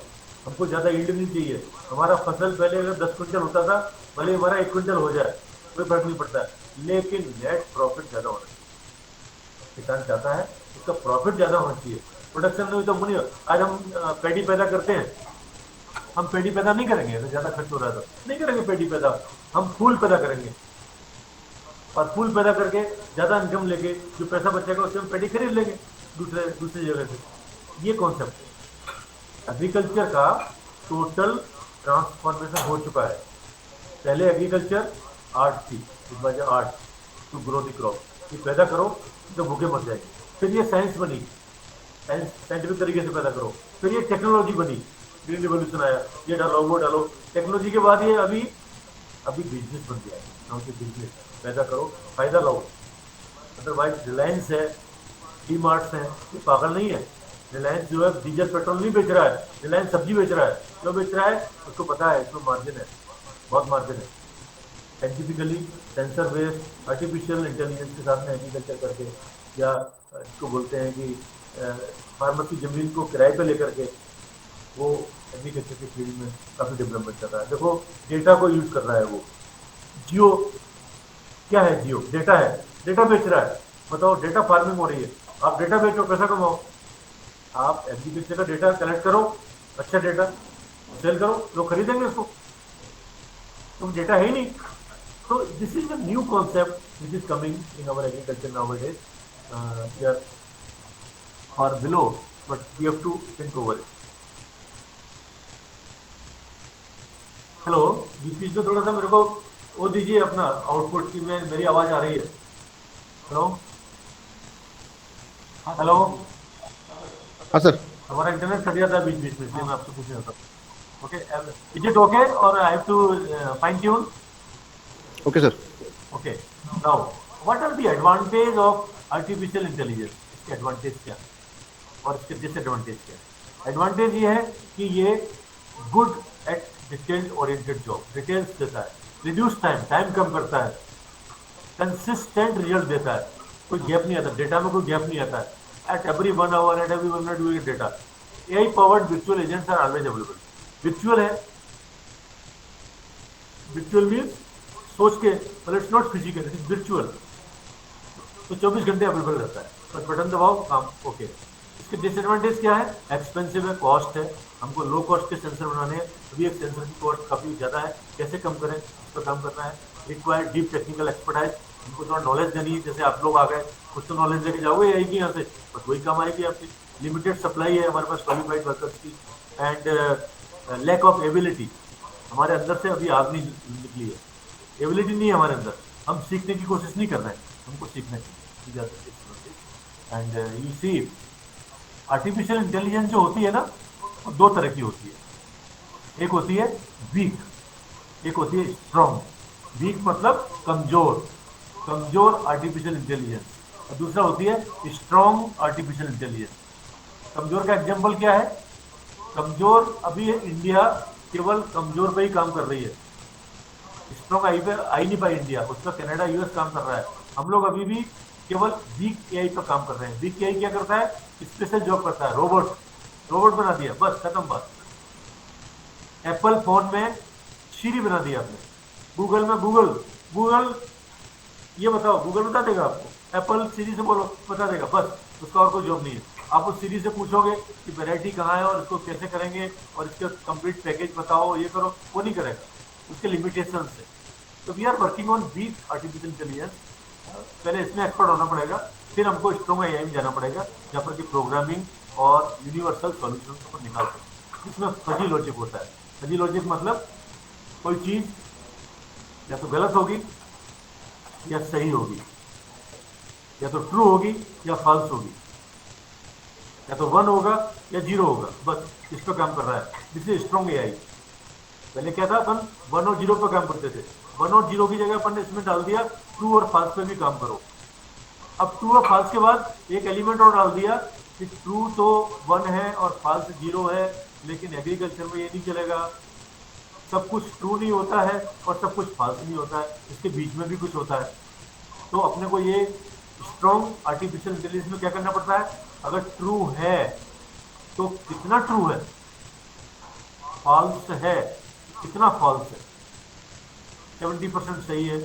हमको ज़्यादा यील्ड नहीं चाहिए। हमारा फसल पहले अगर 10 क्विंटल होता था, भले हमारा 1 क्विंटल हो जाए, कोई फर्क नहीं पड़ता है, लेकिन नेट प्रॉफिट ज़्यादा होना चाहिए। किसान चाहता है उसका प्रॉफिट ज़्यादा होना चाहिए। प्रोडक्शन में तो नहीं। आज हम पैडी पैदा करते हैं, हम पेड़ी पैदा नहीं करेंगे तो ज़्यादा खर्च हो रहा है, तो नहीं करेंगे पेड़ी पैदा। हम फूल पैदा करेंगे, और फूल पैदा करके ज़्यादा इनकम लेके जो पैसा बचेगा उससे हम पेड़ी खरीद लेंगे दूसरी जगह से। ये कॉन्सेप्ट एग्रीकल्चर का टोटल ट्रांसफॉर्मेशन हो चुका है। पहले एग्रीकल्चर आर्ट थी, it was art to grow the crop, कि पैदा करो तो भूखे मर जाएंगे। फिर ये साइंस बनी, साइंटिफिक तरीके से पैदा करो। फिर ये टेक्नोलॉजी बनी, ग्रीन रिवोल्यूशन आया, ये डालो वो डालो। टेक्नोलॉजी के बाद ये अभी बिजनेस बन गया है। नाउ के बिजनेस, पैदा करो, फायदा लाओ। अदरवाइज रिलायंस है, डी मार्ट्स हैं, ये पागल नहीं है। रिलायंस जो है डीजल पेट्रोल नहीं बेच रहा है, रिलायंस सब्जी बेच रहा है। क्यों बेच रहा है? उसको पता है इसमें मार्जिन है, बहुत मार्जिन है। Scientifically, sensor based, artificial intelligence के साथ में एग्रीकल्चर करके, या इसको बोलते हैं कि फार्मर की ज़मीन को किराए पे लेकर के, वो एग्रीकल्चर के फील्ड में काफ़ी डेवलपमेंट कर रहा है। देखो डेटा को यूज़ कर रहा है वो। जियो क्या है? जियो डेटा है, डेटा बेच रहा है। बताओ, डेटा फार्मिंग हो रही है, आप डेटा बेचो, पैसा कमाओ। आप एग्रीकल्चर का डेटा कलेक्ट करो, अच्छा डेटा सेल करो, लोग खरीदेंगे उसको। तो डेटा है ही नहीं। तो this is a new concept which is coming in our agriculture nowadays, here और below, but we have to think over it. Hello, बीच में थोड़ा सा मेरे को वो दीजिए अपना आउटपुट की, में मेरी आवाज़ आ रही है। हेलो हेलो, हाँ सर। हमारा इंटरनेट कट जाता है बीच बीच में, इसलिए मैं आपसे पूछ रहा था। ओके, इज इट ओके और I have to fine tune? Okay sir. Okay, now what are the advantage of artificial intelligence? इसके एडवांटेज क्या और इसके डिसएडवांटेज क्या? एडवांटेज ये है कि ये good at detail oriented job, details देता है, रिड्यूस टाइम कम करता है, कंसिस्टेंट रिजल्ट देता है, कोई गैप नहीं आता, डेटा में कोई गैप नहीं आता है। At every 1 hour, at every 1 minute you get data. AI powered virtual agents are always available. Virtual है, वर्चुअल मीन्स सोच के, मतलब it's not physical, it is virtual. तो 24 घंटे अवेलेबल रहता है, बस बटन दबाओ, काम ओके। इसके डिसएडवांटेज क्या है? एक्सपेंसिव है, कॉस्ट है। हमको लो कॉस्ट के सेंसर बनाने हैं, अभी एक सेंसर की कॉस्ट काफ़ी ज़्यादा है, कैसे कम करें, उस पर काम करना है। रिक्वायर डीप टेक्निकल एक्सपर्टाइज, हमको थोड़ा नॉलेज देनी है। जैसे आप लोग आ गए, कुछ तो नॉलेज लेके जाओगे आएगी यहाँ से, बस वही काम आएगी आपकी। लिमिटेड सप्लाई है हमारे पास क्वालिफाइड वर्कर्स की, एंड लैक ऑफ एबिलिटी। हमारे अंदर से अभी आग नहीं निकली है, एबिलिटी नहीं है हमारे अंदर, हम सीखने की कोशिश नहीं कर रहे हैं, हमको सीखना चाहिए। And you see, artificial intelligence जो होती है ना, वो 2 तरह की होती है। एक होती है वीक, एक होती है स्ट्रॉन्ग। वीक मतलब कमजोर आर्टिफिशियल इंटेलिजेंस, और दूसरा होती है स्ट्रॉन्ग आर्टिफिशियल इंटेलिजेंस। कमजोर का एग्जाम्पल क्या है? कमजोर, अभी इंडिया केवल कमजोर पे ही काम कर रही है, स्ट्रॉन्ग आई पे आई नहीं पाई इंडिया, उस पर कनाडा यूएस काम कर रहा है। हम लोग अभी भी केवल वीक AI पर काम कर रहे हैं। वीक AI क्या करता है? स्पेशल जॉब करता है, रोबोट बना दिया, बस खत्म बात। एप्पल फोन में सीरी बना दिया आपने, गूगल में गूगल ये बताओ, गूगल बता देगा आपको, एप्पल सीरी से बोलो बता देगा, बस उसका और कोई जॉब नहीं है। आप उस सीरी से पूछोगे कि वैरायटी कहाँ है और इसको कैसे करेंगे और इसका कंप्लीट पैकेज बताओ, ये करो, वो नहीं करेगा, उसके लिमिटेशन से। तो we are working on weak artificial intelligence. पहले इसमें एक्सपर्ट होना पड़ेगा, फिर हमको स्ट्रॉन्ग एआई में जाना पड़ेगा, जहाँ पर कि प्रोग्रामिंग और यूनिवर्सल सॉल्यूशन को निकाल सकते, जिसमें फजी लॉजिक होता है। फजी लॉजिक मतलब कोई चीज या तो गलत होगी या सही होगी, या तो ट्रू होगी या फॉल्स होगी, या तो 1 होगा या 0 होगा, बस इस पर काम कर रहा है। This is strong AI. पहले क्या था, अपन 1 और 0 पर काम करते थे, 1 और 0 की जगह अपन ने इसमें डाल दिया ट्रू और फॉल्स पे भी काम करो। अब ट्रू और फॉल्स के बाद एक एलिमेंट और डाल दिया कि ट्रू तो 1 है और फॉल्स 0 है, लेकिन एग्रीकल्चर में ये नहीं चलेगा, सब कुछ ट्रू नहीं होता है और सब कुछ फॉल्स नहीं होता है, इसके बीच में भी कुछ होता है। तो अपने को ये स्ट्रॉन्ग आर्टिफिशियल इंटेलिजेंस में क्या करना पड़ता है, अगर ट्रू है तो कितना ट्रू है, फॉल्स है कितना फॉल्स है, 70% सही है,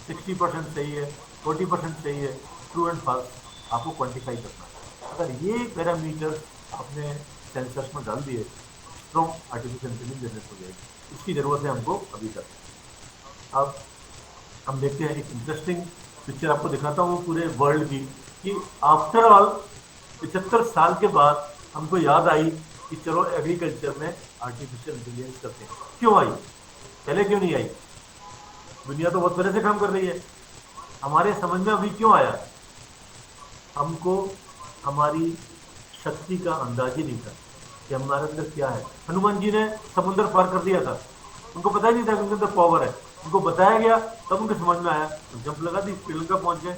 60% सही है, 40% सही है, ट्रू एंड फॉल्स आपको क्वांटिफाई करना है। अगर ये पैरामीटर आपने सेंसर्स में डाल दिए, स्ट्रॉन्ग आर्टिफिशियल इंटेलिजेंस जनरेट हो जाएगी। इसकी जरूरत है हमको अभी तक। अब हम देखते हैं एक इंटरेस्टिंग पिक्चर आपको दिखाता हूँ पूरे वर्ल्ड की, कि आफ्टर ऑल 75 साल के बाद हमको याद आई कि चलो एग्रीकल्चर में आर्टिफिशियल इंटेलिजेंस करते हैं। क्यों आई, पहले क्यों नहीं आई? दुनिया तो बहुत पहले से काम कर रही है, हमारे समझ में अभी क्यों आया? हमको हमारी शक्ति का अंदाज ही नहीं था कि हमारे अंदर क्या है। हनुमान जी ने समुद्र पार कर दिया था, उनको पता ही नहीं था कि उनके अंदर पावर है, उनको बताया गया तब उनको समझ में आया, तो जंप लगा दी, श्रीलंका पहुंच गए,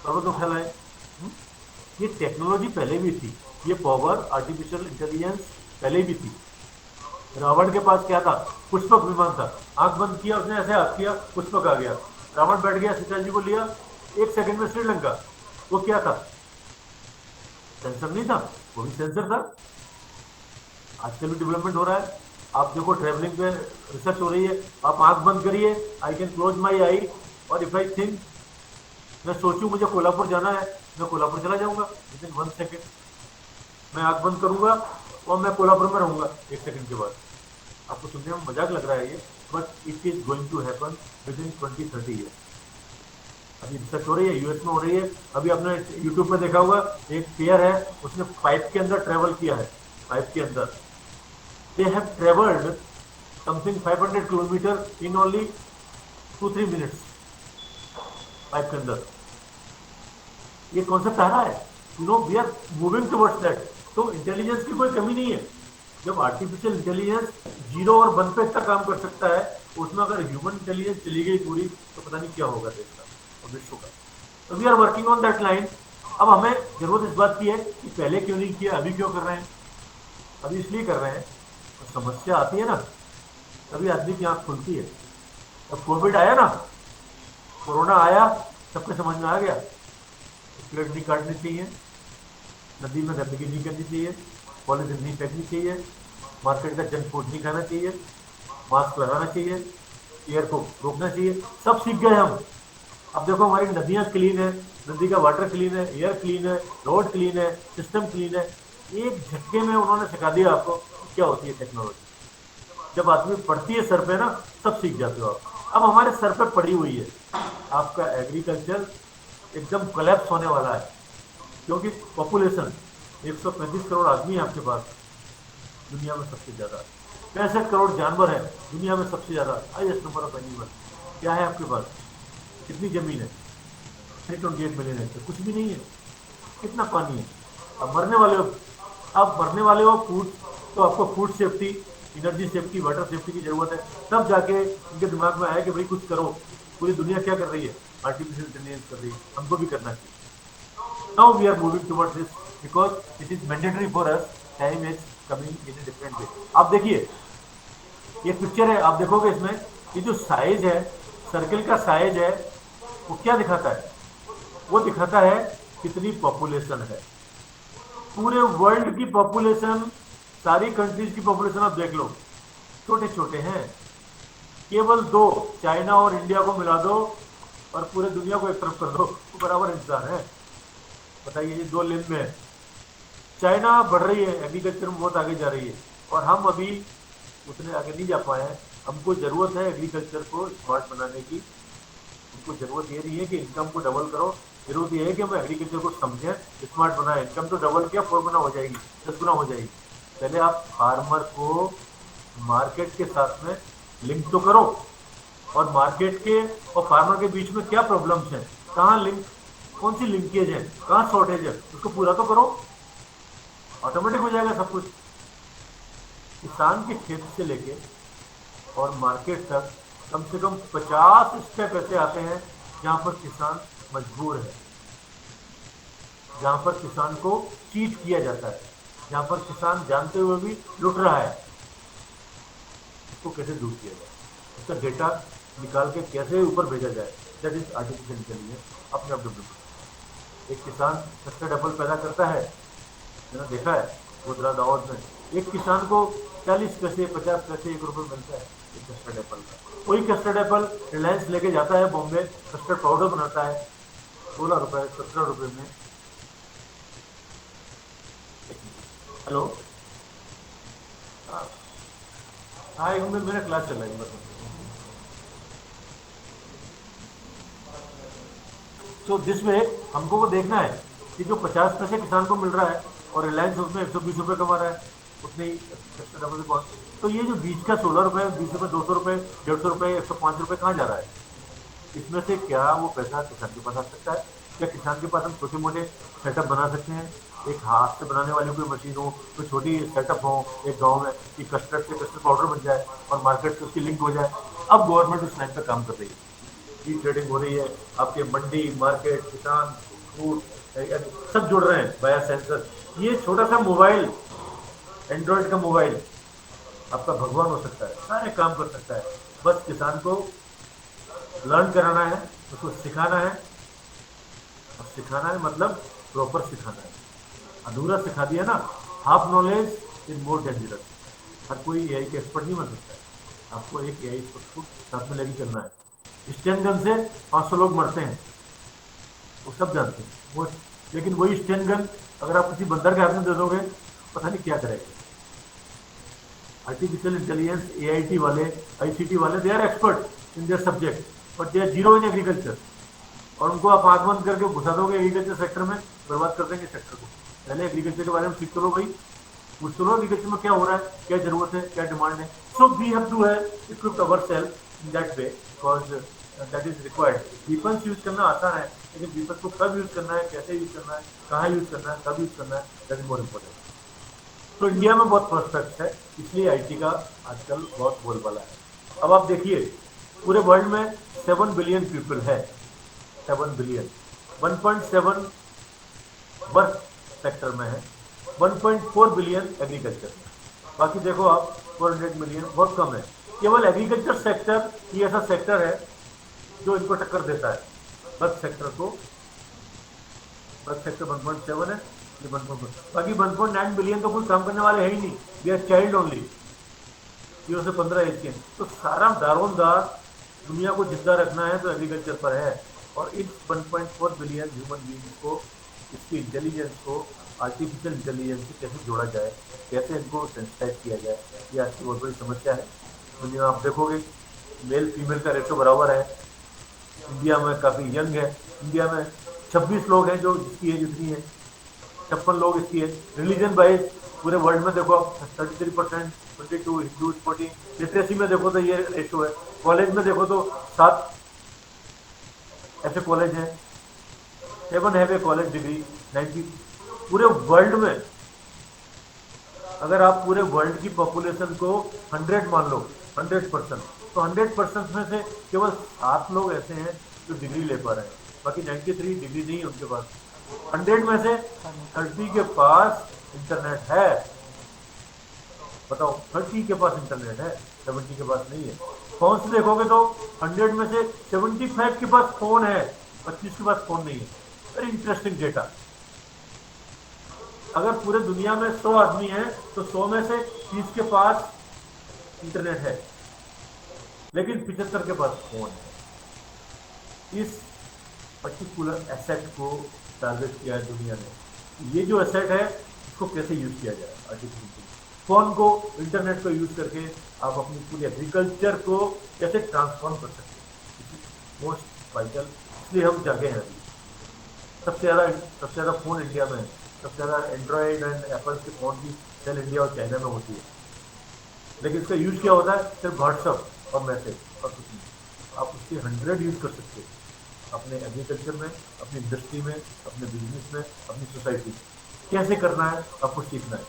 पर्वतों फैलाए। ये टेक्नोलॉजी पहले भी थी, ये पावर आर्टिफिशियल इंटेलिजेंस पहले भी थी। रावण के पास क्या था, पुष्पक विमान था, आंख बंद किया उसने, ऐसे हाथ किया, पुष्पक आ गया, रावण बैठ गया, सीता जी को लिया, 1 सेकंड में श्रीलंका। वो क्या था, सेंसर नहीं था, वो भी सेंसर था। आजकल भी डेवलपमेंट हो रहा है, आप देखो ट्रेवलिंग पे रिसर्च हो रही है, आप आंख बंद करिए, आई कैन क्लोज माई आई, और इफ आई थिंक, मैं सोचूं मुझे कोल्हापुर जाना है, मैं कोल्हापुर चला जाऊंगा विद इन 1 सेकेंड। मैं आंख बंद करूंगा और मैं कोल्हापुर में रहूंगा 1 सेकंड के बाद। आपको सुनने में मजाक लग रहा है ये, but it is going to happen with in 20-30 year. अभी रिसर्च हो रही है, यूएस में हो रही है। अभी आपने यूट्यूब पे देखा होगा, एक पेयर है, उसने पाइप के अंदर ट्रेवल किया है, पाइप के अंदर they have travelled something 500 kilometre in only 2-3 minutes, pipe के अंदर। ये कॉन्सेप्ट आ रहा है, you know, we are moving towards that. तो इंटेलिजेंस की कोई कमी नहीं है। जब आर्टिफिशियल इंटेलिजेंस 0 और 1 पे इतना काम कर सकता है, उसमें अगर ह्यूमन इंटेलिजेंस चली गई पूरी, तो पता नहीं क्या होगा देश का और विश्व का। तो we are working on that line. अब हमें जरूरत इस बात की है कि पहले क्यों नहीं किया, अभी क्यों कर रहे हैं? अभी इसलिए कर रहे हैं, तो समस्या आती है ना, तभी आदमी की आंख खुलती है। जब कोविड आया ना, कोरोना आया, सबके समझ में आ गया, प्लेट नहीं काटनी चाहिए, नदी में गंदगी नहीं करनी चाहिए, पॉलिथीन नहीं फेंकनी चाहिए, मार्केट का जंक फूड नहीं खाना चाहिए, मास्क लगाना चाहिए, एयर को रोकना चाहिए, सब सीख गए हम। अब देखो हमारी नदियाँ क्लीन है, नदी का वाटर क्लीन है, एयर क्लीन है, रोड क्लीन है, सिस्टम क्लीन है। एक झटके में उन्होंने सिखा दिया आपको क्या होती है टेक्नोलॉजी। जब आदमी पढ़ती है सर पे ना, सब सीख जाते हो आप। अब हमारे सर पे पड़ी हुई है, आपका एग्रीकल्चर एकदम कोलैप्स होने वाला है, क्योंकि पॉपुलेशन 135 करोड़ आदमी है आपके पास, दुनिया में सबसे ज्यादा 65 करोड़ जानवर है दुनिया में सबसे ज्यादा, हाईएस्ट नंबर ऑफ एनिमल। क्या है आपके पास, कितनी जमीन है, 328 मिलियन है, कुछ भी नहीं है। कितना पानी है, अब मरने वाले हो, आप मरने वाले हो फूड, तो आपको food safety, energy safety, water safety की जरूरत है। तब जाके इनके दिमाग में आया कि भाई कुछ करो। पूरी दुनिया क्या कर रही है, आर्टिफिशियल इंटेलिजेंस कर रही है, हमको भी करना चाहिए। Now we are moving towards this because it is mandatory for us. Time is coming in a different way. आप देखिए, ये पिक्चर है, आप देखोगे इसमें ये जो साइज है, सर्कल का साइज है, वो क्या दिखाता है? वो दिखाता है कितनी पॉपुलेशन है। पूरे वर्ल्ड की पॉपुलेशन, सारी कंट्रीज की पॉपुलेशन आप देख लो, छोटे छोटे हैं। केवल दो, चाइना और इंडिया को मिला दो और पूरे दुनिया को एक तरफ कर दो, तो बराबर इंसान है। बताइए, ये दो लिंक में है। चाइना बढ़ रही है, एग्रीकल्चर में बहुत आगे जा रही है, और हम अभी उतने आगे नहीं जा पाए हैं। हमको जरूरत है एग्रीकल्चर को स्मार्ट बनाने की। हमको जरूरत ये नहीं है कि इनकम को डबल करो, जरूरत ये है कि हम एग्रीकल्चर को समझें, स्मार्ट बनाए। इनकम तो डबल किया, 4 गुना हो जाएगी, 10 गुना हो जाएगी। पहले आप फार्मर को मार्केट के साथ में लिंक तो करो, और मार्केट के और फार्मर के बीच में क्या प्रॉब्लम्स हैं, कहाँ लिंक, कौन सी लिंकेज है, कहाँ शॉर्टेज है, उसको पूरा तो करो, ऑटोमेटिक हो जाएगा सब कुछ। किसान के खेत से लेके और मार्केट तक कम से कम 50 स्टेप ऐसे आते हैं जहां पर किसान मजबूर है, जहां पर किसान को चीट किया जाता है, जहां पर किसान जानते हुए भी लुट रहा है। इसको कैसे दूर किया जाए, इसका डेटा निकाल के कैसे ऊपर भेजा जाए, दैट इज आर्टिफिशियल इंटेलिजेंस अपने आप डेवलप। एक किसान कस्टर्ड एप्पल पैदा करता है, मैंने देखा है गुजरात दावत में, एक किसान को 40 पैसे 50 पैसे 1 रुपये मिलता है एक कस्टर्ड एप्पल का। वही कस्टर्ड एप्पल रिलायंस लेके जाता है बॉम्बे, कस्टर्ड पाउडर बनाता है 16 रुपये 17 रुपये में। हेलो, हाँ, एक मिनट, मेरा क्लास चल रहा है बस। तो दिस में हमको वो देखना है कि जो 50 पैसे किसान को मिल रहा है और रिलायंस उसमें 120 रुपये कमा रहा है, उतने ही डबल कॉस्ट। तो ये जो बीच का 16 रुपये, 20 रुपये, 200 रुपये, 150 रुपये, 105 रुपये कहाँ जा रहा है? इसमें से क्या वो पैसा किसान के पास आ सकता है? क्या किसान के पास हम छोटे मोटे सेटअप बना सकते हैं? एक हाथ से बनाने वाली कोई मशीन हो, कोई छोटी सेटअप हो एक गांव में, कि कस्टर्ड से कस्टर्ड पाउडर बन जाए और मार्केट से उसकी लिंक हो जाए। अब गवर्नमेंट उस लाइन पर काम कर रही है, ई ट्रेडिंग हो रही है, आपके मंडी, मार्केट, किसान, फूड सब जुड़ रहे हैं बाया सेंसर। ये छोटा सा मोबाइल, एंड्रॉयड का मोबाइल आपका भगवान हो सकता है, सारे काम कर सकता है। बस किसान को लर्न कराना है, उसको सिखाना है, और सिखाना है मतलब प्रॉपर सिखाना है। अधूरा सिखा दिया ना, half knowledge is more dangerous. हर कोई एआई के एक्सपर्ट नहीं बन सकता है, आपको एक एआई एक्सपर्ट को साथ में लेके चलना है। स्टेन गन से 500 लोग मरते हैं, वो सब जानते हैं वो, लेकिन वही स्टेन गन अगर आप किसी बंदर के हाथ में दे दोगे, पता नहीं क्या करेगा। आर्टिफिशियल इंटेलिजेंस, एआईटी वाले, आईसीटी वाले, they are expert in their subject, but they are zero in agriculture. और उनको आप आंख बंद करके घुसा दोगे एग्रीकल्चर सेक्टर में, बर्बाद कर देंगे सेक्टर को। पहले एग्रीकल्चर के बारे में सीख लो भाई, पूछ लो एग्रीकल्चर में क्या हो रहा है, क्या जरूरत है, क्या डिमांड है। सो वी हैव टू है equip ourself in that way, because that is required. Weapons use करना आसान है, लेकिन वीपन्स को कब यूज करना है, कैसे यूज करना है, कहाँ यूज करना है, कब यूज करना है, दैट इज मोर इम्पोर्टेंट। तो इंडिया में बहुत प्रोस्पेक्ट है, इसलिए आईटी का आजकल बहुत बोलबाला है। अब आप देखिए, पूरे वर्ल्ड में 7 बिलियन पीपल है, 7 बिलियन, 1.7 वर्क सेक्टर में है, 1.4 बिलियन एग्रीकल्चर में। बाकी देखो आप 400 मिलियन बहुत कम है। केवल एग्रीकल्चर सेक्टर ही ऐसा सेक्टर है जो इनको टक्कर देता है वर्क सेक्टर को। वर्क सेक्टर 1.7 है, ये 1.4, बाकी 1.9 बिलियन तो कोई काम करने वाले है ही नहीं, वी आर चाइल्ड ओनली, 0 से 15 एज के। तो सारा दारोमदार दुनिया को जिंदा रखना है तो एग्रीकल्चर पर है। और इस 1.4 बिलियन ह्यूमन बीइंग को, इसकी इंटेलिजेंस को आर्टिफिशियल इंटेलिजेंस से कैसे जोड़ा जाए, कैसे इनको सेंसिटाइज किया जाए, ये आज की बहुत बड़ी समस्या है। दुनिया में आप देखोगे मेल फीमेल का रेशो बराबर है। इंडिया में काफ़ी यंग है, इंडिया में 26 लोग हैं जो जिसकी एज इतनी है, 56 लोग इसकी है। रिलीजन वाइज पूरे वर्ल्ड में देखो आप 33%, 22 हिंदू, 14, लिटरेसी में देखो तो ये रेशो है। कॉलेज में देखो तो 7 ऐसे कॉलेज हैं, 7 है कॉलेज डिग्री, 90 पूरे वर्ल्ड में। अगर आप पूरे वर्ल्ड की पॉपुलेशन को 100 मान लो, 100%, तो 100% में से केवल 7 लोग ऐसे हैं जो डिग्री ले पा रहे हैं, बाकी 93 डिग्री नहीं है उनके पास। 100 में से 30 के पास इंटरनेट है, बताओ, 30 के पास इंटरनेट है, 70 के पास नहीं है। फोन से देखोगे तो 100 में से 75 के पास फोन है, 25 के पास फोन नहीं है। Very interesting data. अगर पूरे दुनिया में 100 आदमी हैं तो 100 में से 30 के पास इंटरनेट है, लेकिन 75 के पास फोन है। इस पर्टिकुलर एसेट को टारगेट किया है दुनिया ने। ये जो एसेट है इसको कैसे यूज किया जाए, आर्टिफिशियल फोन को, इंटरनेट को यूज करके आप अपनी पूरी एग्रीकल्चर को कैसे ट्रांसफॉर्म कर सकते हैं, मोस्ट वाइटल। इसलिए हम जागे हैं अभी। सबसे ज़्यादा फ़ोन इंडिया में है, सबसे ज़्यादा एंड्रॉयड एंड एप्पल के फ़ोन की सेल इंडिया और चाइना में होती है, लेकिन इसका यूज क्या होता है, सिर्फ व्हाट्सअप और मैसेज और कुछ नहीं। आप उसके 100 यूज कर सकते हैं अपने एग्रीकल्चर में, अपनी इंडस्ट्री में, अपने बिजनेस में, अपनी सोसाइटी में। कैसे करना है आपको सीखना है,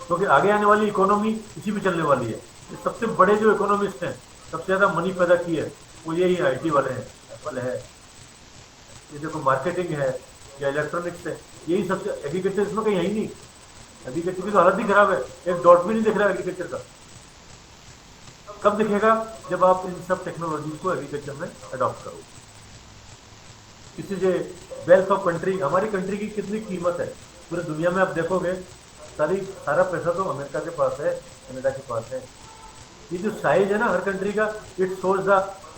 क्योंकि आगे आने वाली इकोनॉमी इसी में चलने वाली है। ये सबसे बड़े जो इकोनॉमिस्ट हैं, सबसे ज़्यादा मनी पैदा की है, वो यही IT वाले हैं, एप्पल है, ये देखो मार्केटिंग है या इलेक्ट्रॉनिक्स है, यही सबसे। एग्रीकल्चर इसमें कहीं है ही नहीं। एग्रीकल्चर की तो हालत ही खराब है, एक डॉट भी नहीं दिख रहा एग्रीकल्चर का। कब दिखेगा, जब आप इन सब टेक्नोलॉजी को एग्रीकल्चर में अडॉप्ट करो। किसी से वेल्थ ऑफ कंट्री, हमारी कंट्री की कितनी कीमत है पूरी दुनिया में आप देखोगे, सारा पैसा तो अमेरिका के पास है, कनाडा के पास है। ये जो साइज है ना हर कंट्री का, इट शोज द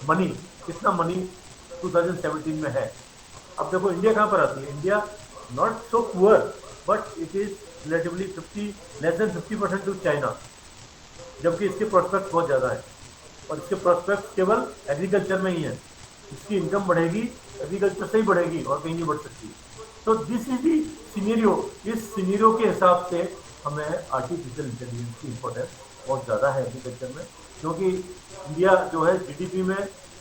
मनी, कितना मनी 2017 में है। अब देखो इंडिया कहाँ पर आती है। India not so poor, but it is relatively less than 50% to China, जबकि इसके प्रोस्पेक्ट बहुत ज़्यादा है, और इसके प्रोस्पेक्ट केवल एग्रीकल्चर में ही है। इसकी इनकम बढ़ेगी एग्रीकल्चर से ही बढ़ेगी और कहीं नहीं बढ़ सकती। तो दिस इज दी सिनेरियो। इस सिनेरियो के हिसाब से हमें आर्टिफिशियल इंटेलिजेंस की इम्पोर्टेंस बहुत ज़्यादा है एग्रीकल्चर में, क्योंकि इंडिया जो है GDP में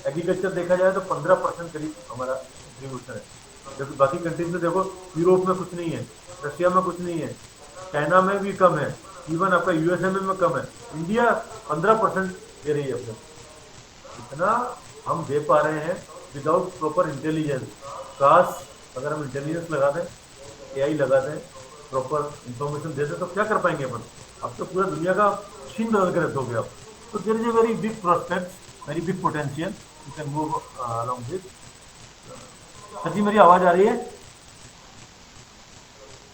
एग्रीकल्चर देखा जाए तो 15% करीब हमारा कंट्रीब्यूशन है, जबकि बाकी कंट्रीज में देखो, यूरोप में कुछ नहीं है, रशिया में कुछ नहीं है, चाइना में भी कम है, इवन आपका USA में कम है। इंडिया 15% दे रही है अपने। इतना हम दे पा रहे हैं विदाउट प्रॉपर इंटेलिजेंस। काश अगर हम इंटेलिजेंस लगा दें, AI लगा दें, प्रॉपर इंफॉर्मेशन दे दें, तो क्या कर पाएंगे अपन। अब तो पूरा दुनिया का सीन बदल कर रख दोगे आप। तो there is a very big prospect, very big potential, you can move along this. Sir जी मेरी आवाज़ आ रही है?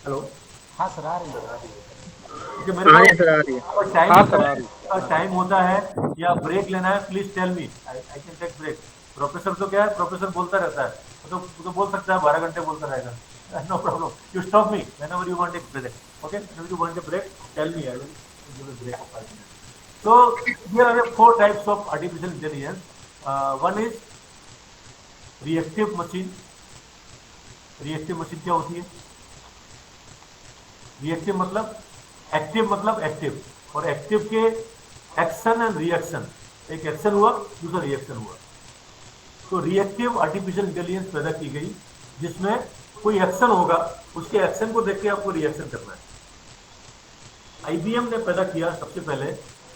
हेलो। हाँ सर आ रही है। क्योंकि मेरे पास टाइम होता है या ब्रेक लेना है, please tell me, I can take break. Professor तो क्या है, प्रोफेसर बोलता रहता है, तो बोल सकता है 12 घंटे बोलता रहेगा, no problem. You stop me whenever you want take break, okay, whenever you want take break tell me, I will give a break of 5 minutes. So there are 4 types of artificial intelligence. One is reactive machine. Reactive machine क्या होती है? Reactive मतलब active, मतलब active, और active के action and reaction, एक action हुआ दूसरा रिएक्शन हुआ। तो रिएक्टिव आर्टिफिशियल इंटेलिजेंस पैदा की गई, जिसमें कोई एक्शन होगा, उसके एक्शन को देख के आपको रिएक्शन करना है। IBM ने पैदा किया सबसे पहले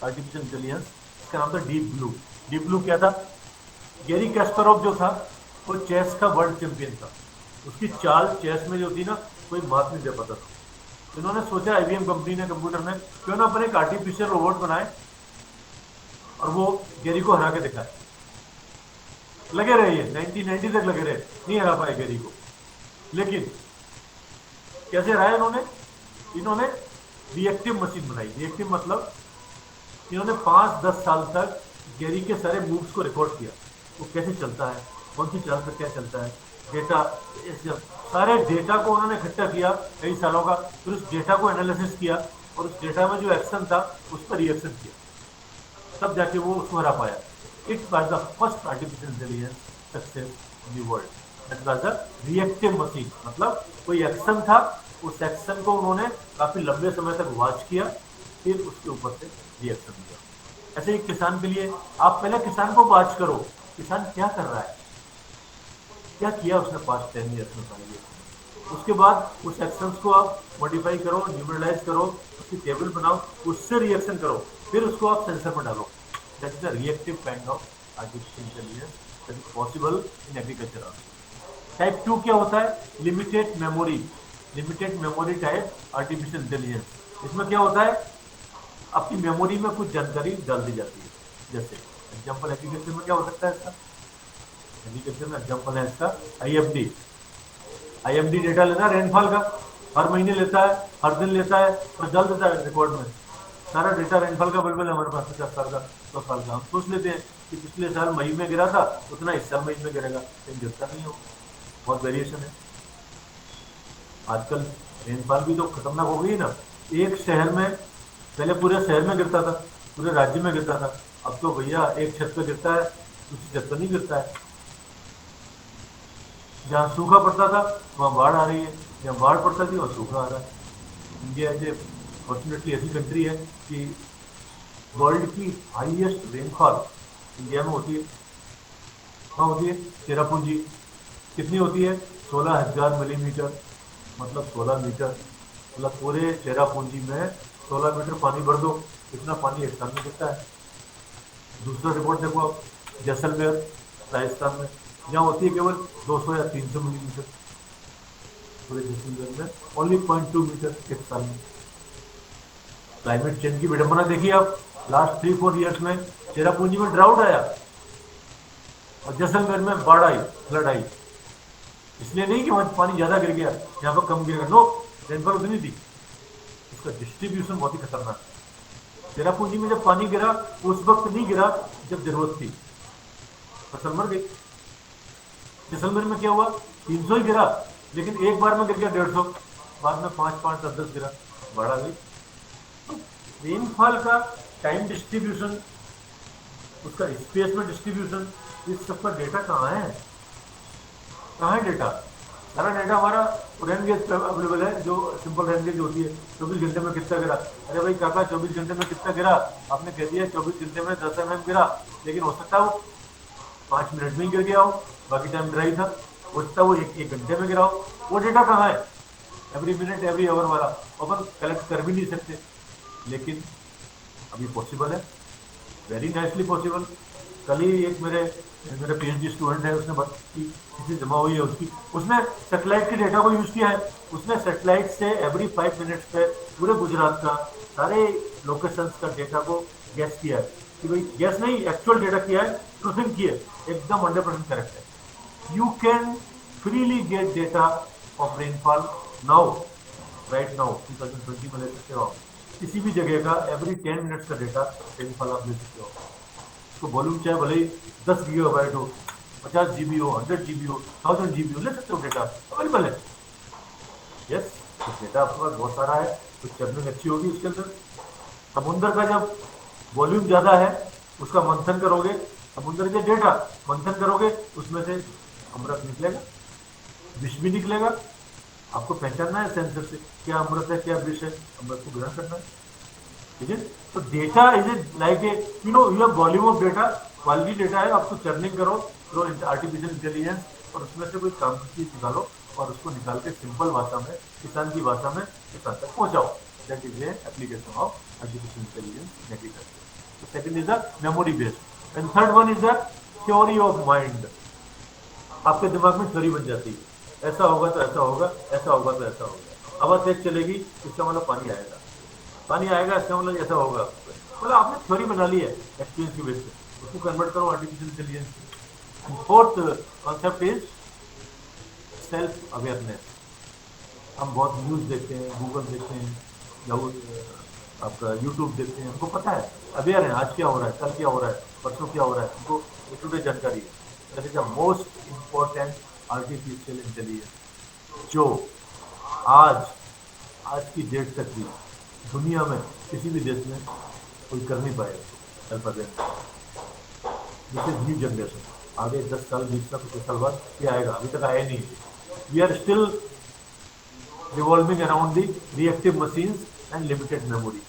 आर्टिफिशियल इंटेलिजेंस, इसका नाम था डीप ब्लू। डीप ब्लू क्या था? गैरी कैस्परोव जो था वो चेस का वर्ल्ड चैंपियन था, उसकी चाल चेस में जो थी ना, कोई मात नहीं दे पाता था। इन्होंने सोचा IBM कंपनी ने कंप्यूटर में, क्यों ना अपन एक आर्टिफिशियल रोबोट बनाए और वो गैरी को हरा के दिखाए। लगे रहे ये 1990 तक लगे रहे, नहीं हरा पाए गैरी को। लेकिन कैसे हराया इन्होंने रिएक्टिव मशीन बनाई। रिएक्टिव मतलब इन्होंने 5-10 साल तक गैरी के सारे मूव्स को रिकॉर्ड किया, वो कैसे चलता है, कौन सी चाल पर क्या चलता है, डेटा, सारे डेटा को उन्होंने इकट्ठा किया कई सालों का। फिर उस डेटा को एनालिसिस किया और उस डेटा में जो एक्शन था उस पर रिएक्शन किया, तब जाके वो उसको हरा पाया। It was the first artificial intelligence success in the world, that was the reactive machine. मतलब कोई एक्शन था, उस एक्शन को उन्होंने काफी लंबे समय तक वॉच किया, फिर उसके ऊपर से रिएक्शन दिया। ऐसे ही किसान के लिए, आप पहले किसान को वॉच करो, किसान क्या कर रहा है, क्या किया उसने पास्ट 10 ईयर्स में, 5 ईयर्स। उसके बाद उस एक्शंस को आप मॉडिफाई करो, न्यूमरलाइज करो, उसकी टेबल बनाओ, उससे रिएक्शन करो, फिर उसको आप सेंसर में डालो। That is the reactive kind of artificial intelligence that is possible in agriculture also. Type 2 क्या होता है? Limited memory. Limited memory type artificial intelligence. इसमें क्या होता है, आपकी मेमोरी में कुछ जानकारी डाल दी जाती है। जैसे एग्जाम्पल एग्रीकल्चर में क्या हो सकता है इसका? एग्रीकल्चर में एग्जाम्पल है इसका IMD डेटा लेता है रेनफॉल का, हर महीने लेता है, हर दिन लेता है और डाल देता है रिकॉर्ड में। सारा डेटा रेनफॉल का अवेलेबल है हमारे पास, 50 साल का, 100 साल का। हम सोच लेते हैं कि पिछले साल मई में गिरा था, उतना इस साल मई में गिरेगा, लेकिन गिरता नहीं हो, बहुत वेरिएशन है। आजकल रेनफॉल भी तो खतरनाक हो गई ना। एक शहर में पहले पूरे शहर में गिरता था, पूरे राज्य में गिरता था, अब तो भैया एक छत पे गिरता है, दूसरी छत पे नहीं गिरता है। जहाँ सूखा पड़ता था वहाँ बाढ़ आ रही है, जहाँ बाढ़ पड़ता थी वहाँ सूखा आ रहा है। इंडिया ऐसे फॉर्चुनेटली ऐसी कंट्री है कि वर्ल्ड की हाईएस्ट रेनफॉल इंडिया में होती है। कहाँ होती है? चेरापूंजी। कितनी होती है? 16,000 मिलीमीटर, मतलब 16 मीटर। मतलब पूरे चेरापूंजी में 16 मीटर पानी भर दो, कितना पानी एक साल में गिरता है। दूसरा रिपोर्ट देखो आप, जैसलमेर राजस्थान में, जहाँ होती है केवल 200 या 300 मिलीमीटर, पूरे जैसलमेर में ओनली 0.2 मीटर एक साल में। क्लाइमेट चेंज की विडंबना देखिए आप, लास्ट 3-4 ईयर्स में चेरापूंजी में ड्राउट आया और जैसलमेर में बाढ़ आई, फ्लड आई। इसलिए नहीं कि वहां पानी ज्यादा गिर गया, यहाँ पर कम गिरेगा, नो, रेनफॉल उतनी थी। उसका डिस्ट्रीब्यूशन बहुत ही खतरनाक है। चेरापूंजी में जब पानी गिरा उस वक्त नहीं गिरा जब जरूरत थी, फसल मर गई। जैसलमेर में क्या हुआ? 300 ही गिरा, लेकिन एक बार में गिर गया 150, बाद में 5-5, 10-10 गिरा, बाढ़ आ गई। तो रेनफॉल का टाइम डिस्ट्रीब्यूशन, उसका स्पेस में डिस्ट्रीब्यूशन, इस सब का डेटा कहाँ है? कहाँ है डेटा? सारा डेटा हमारा रेन गेज पे अवेलेबल है, जो सिंपल रेन गेज होती है, 24 घंटे में कितना गिरा। अरे भाई काका, 24 घंटे में कितना गिरा? आपने कह दिया 24 घंटे में 10 mm गिरा, लेकिन हो सकता है वो 5 मिनट में ही गिर गया हो, बाकी टाइम ड्राई था। हो सकता है वो एक घंटे में गिरा हो। वो डेटा कहाँ है? एवरी मिनट एवरी आवर वाला अपन कलेक्ट कर भी नहीं सकते, लेकिन अभी पॉसिबल है, वेरी नाइसली पॉसिबल। कल ही एक मेरे मेरे पीएचडी स्टूडेंट है, उसने बात की, किसी जमा हुई है उसकी, उसने सेटेलाइट के डेटा को यूज किया है। उसने सेटेलाइट से एवरी 5 मिनट्स पे पूरे गुजरात का सारे लोकेशंस का डेटा को गैस किया है, कि भाई गैस नहीं, एक्चुअल डेटा किया है, ट्रूथिंग किया है, एकदम 100% करेक्ट है। You can freely gate data of rainfall now, right now 2020 में ले सकते हो। किसी भी जगह का एवरी 10 मिनट्स का डेटा रेनफॉल आप ले सकते हो। तो वॉल्यूम चाहे भले ही 10 गीगाबाइट हो, 50 जीबी हो, 100 जीबी हो, 1000 जीबी हो, ले सकते हो, डेटा अवेलेबल है। यस, तो डेटा आपके पास बहुत सारा है, तो चर्निंग अच्छी होगी उसके अंदर। समुद्र का जब वॉल्यूम ज्यादा है, उसका मंथन करोगे, समुद्र के डेटा मंथन करोगे, उसमें से अमृत निकलेगा, विष भी निकलेगा। आपको पहचानना है सेंसर से, क्या अमृत है क्या विष है, अमृत को ग्रहण करना है, ठीक है। तो data is a like a, you know, you have volume of data, quality data है, आपको चर्निंग करो थ्रू आर्टिफिशियल इंटेलिजेंस, और उसमें से कोई काम की चीज निकालो और उसको निकाल के सिंपल भाषा में, किसान की भाषा में किसान तक पहुंचाओ। That is a application of artificial intelligence in agriculture. Second is the memory based, and third one is the theory of mind. आपके दिमाग में थ्योरी बन जाती है, ऐसा होगा तो ऐसा होगा, ऐसा होगा तो ऐसा होगा। हवा तेज चलेगी, इसका मतलब पानी आएगा, पानी आएगा इसका मतलब ऐसा होगा। मतलब आपने थ्योरी बना ली है एक्सपीरियंस की बेस पे, उसको कन्वर्ट करो artificial intelligence. Fourth concept is self awareness. हम बहुत न्यूज़ देखते हैं, गूगल देखते हैं, आपका यूट्यूब देखते हैं, हमको पता है, अवेयर है आज क्या हो रहा है, कल क्या हो रहा है, परसों क्या हो रहा है, हमको डे टू डे जानकारी है। That is the most important artificial intelligence, जो आज आज की डेट तक भी दुनिया में किसी भी देश में कोई कर नहीं पाएगा। Self awareness, this is new generation. आगे 10 साल 20 साल 25 साल बाद ये आएगा, अभी तक आया नहीं। We are still revolving around the reactive machines and limited memory,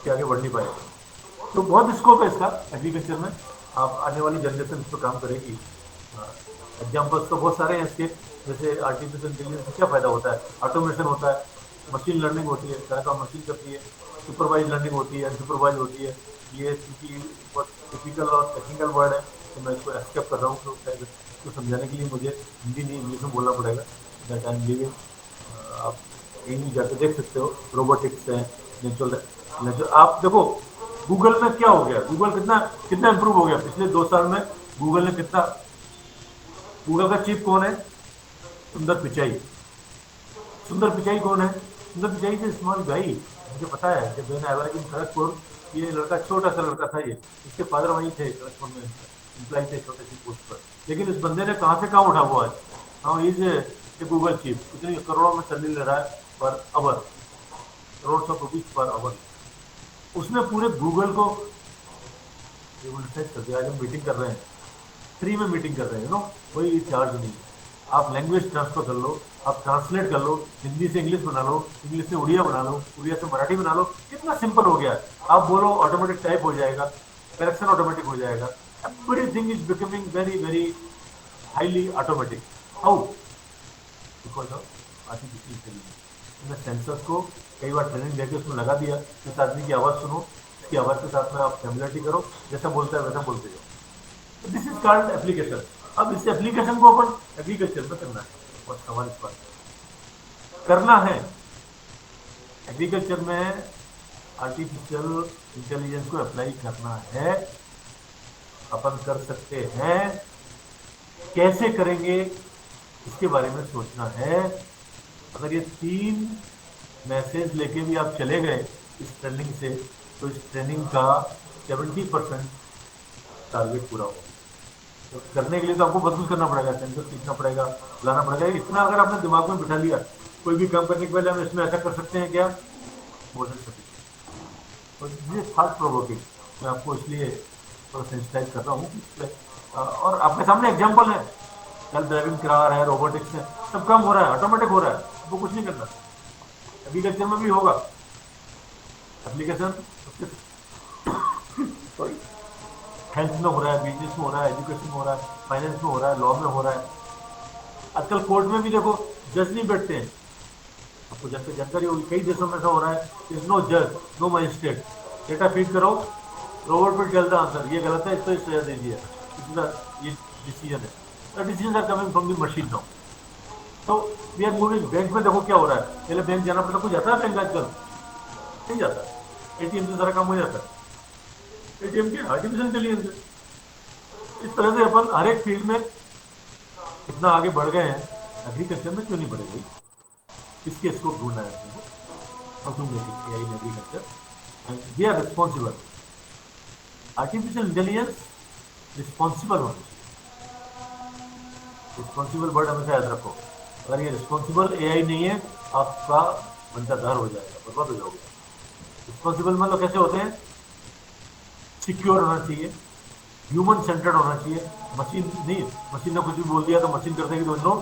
के आगे बढ़ नहीं पाएगा। तो बहुत स्कोप है इसका एग्रीकल्चर में, आप आने वाली जनरेशन इस पर काम करेगी। एग्जाम्पल्स तो बहुत सारे हैं इसके, जैसे आर्टिफिशियल इंटेलिजेंस से क्या फायदा होता है, ऑटोमेशन होता है, मशीन लर्निंग होती है, तरह का मशीन करती है, सुपरवाइज लर्निंग होती है, अनसुपरवाइज होती है। ये क्योंकि बहुत टिपिकल और टेक्निकल वर्ड है, तो मैं इसको एक्सेप्ट कर रहा हूँ, तो इसको समझाने के लिए मुझे हिंदी नहीं इंग्लिश में बोलना पड़ेगा। दैट आई एम लिविंग, आप कहीं जाकर देख सकते हो, रोबोटिक्स है, नेचुरल। आप देखो गूगल में क्या हो गया, गूगल कितना कितना इंप्रूव हो गया पिछले 2 साल में। गूगल ने कितना, गूगल का चीफ कौन है? सुंदर पिचाई। सुंदर पिचाई कौन है? सुंदर पिचाई से स्मॉल गाई, मुझे पता है जब मैंने आई इन खड़गपुर, ये लड़का छोटा सा लड़का था, ये इसके फादर वहीं थे खड़गपुर में, एम्प्लॉय थे छोटे सी पोस्ट पर, लेकिन इस बंदे ने कहाँ से कहाँ उठा हुआ है। हाँ इज ए गूगल चीफ, कितनी करोड़ों में सैलरी ले रहा है per hour, crore of rupees per hour. उसने पूरे गूगल को कर दिया। आज हम मीटिंग कर रहे हैं, फ्री में मीटिंग कर रहे हैं, नो कोई चार्ज नहीं है। आप लैंग्वेज ट्रांसफर कर लो, आप ट्रांसलेट कर लो, हिंदी से इंग्लिश बना लो, इंग्लिश से उड़िया बना लो, उड़िया से मराठी बना लो, कितना सिंपल हो गया है। आप बोलो ऑटोमेटिक टाइप हो जाएगा, करेक्शन ऑटोमेटिक हो जाएगा, everything is becoming very very highly automatic. How? Because of artificial intelligence. मैंने सेंसर्स को कई बार ट्रेनिंग देकर उसमें लगा दिया, इस आदमी की आवाज़ सुनो, इसकी आवाज़ के साथ में आप फैमिलिटी करो, जैसा बोलता है वैसा बोलते जाओ। This is called application. अब इस एप्लीकेशन को अपन एग्रीकल्चर में करना है, और सवाल इस बात करना है एग्रीकल्चर में आर्टिफिशियल इंटेलिजेंस को अप्लाई करना है, अपन कर सकते हैं। कैसे करेंगे इसके बारे में सोचना है। अगर ये 3 मैसेज लेके भी आप चले गए इस ट्रेनिंग से, तो इस ट्रेनिंग का 70% टारगेट पूरा होगा। तो करने के लिए तो आपको बहुत कुछ करना पड़ेगा, सेंसर सीखना पड़ेगा, लाना पड़ेगा। इतना अगर आपने दिमाग में बिठा लिया, कोई भी काम करने के पहले हम इसमें ऐसा कर सकते हैं क्या, बोल सकते। तो ये थॉट प्रोवोकिंग मैं आपको इसलिए थोड़ा सेंसिटाइज कर रहा हूँ। और आपके सामने एग्जाम्पल है, सेल्फ ड्राइविंग कार है, रोबोटिक्स है, सब काम हो रहा है, ऑटोमेटिक हो रहा है, आपको कुछ नहीं करना। एग्रीकल्चर में भी होगा एप्लीकेशन, सॉरी, हेल्थ में हो रहा है, बिजनेस में हो रहा है, एजुकेशन में हो रहा है, फाइनेंस में हो रहा है, लॉ में हो रहा है। आजकल कोर्ट में भी देखो जज नहीं बैठते हैं, आपको जानकारी होगी, कई देशों में ऐसा हो रहा है, इज नो जज नो मजिस्ट्रेट, डेटा फीड करो, रोबोट पर चलता आंसर, ये गलत है, इसको सजा दीजिए, ये डिसीजन है। The decision are coming from the machine now. तो वी आर मूविंग। बैंक में देखो क्या हो रहा है, पहले बैंक जाना पड़ता, कोई जाता है बैंक आजकल नहीं जाता, एटीएम से सारा काम हो जाता है। एटीएम के आर्टिफिशियल इंटेलिजेंस है। इस तरह से अपन हर एक फील्ड में इतना आगे बढ़ गए हैं, एग्रीकल्चर में क्यों नहीं बढ़े भाई? इसके स्कोप ढूंढना है अपने को। How to make it AI in agriculture and they are responsible. Artificial intelligence responsible होना चाहिए। रिस्पॉन्सिबल वर्ड हमेशा याद रखो। अगर ये रिस्पॉन्सिबल एआई नहीं है, आपका बंटाधार हो जाएगा, बर्बाद हो जाओगे। रिस्पॉन्सिबल मतलब कैसे होते हैं? सिक्योर होना चाहिए, ह्यूमन सेंटर्ड होना चाहिए। मशीन नहीं, मशीन ने कुछ भी बोल दिया तो मशीन कर देगी, तो नो,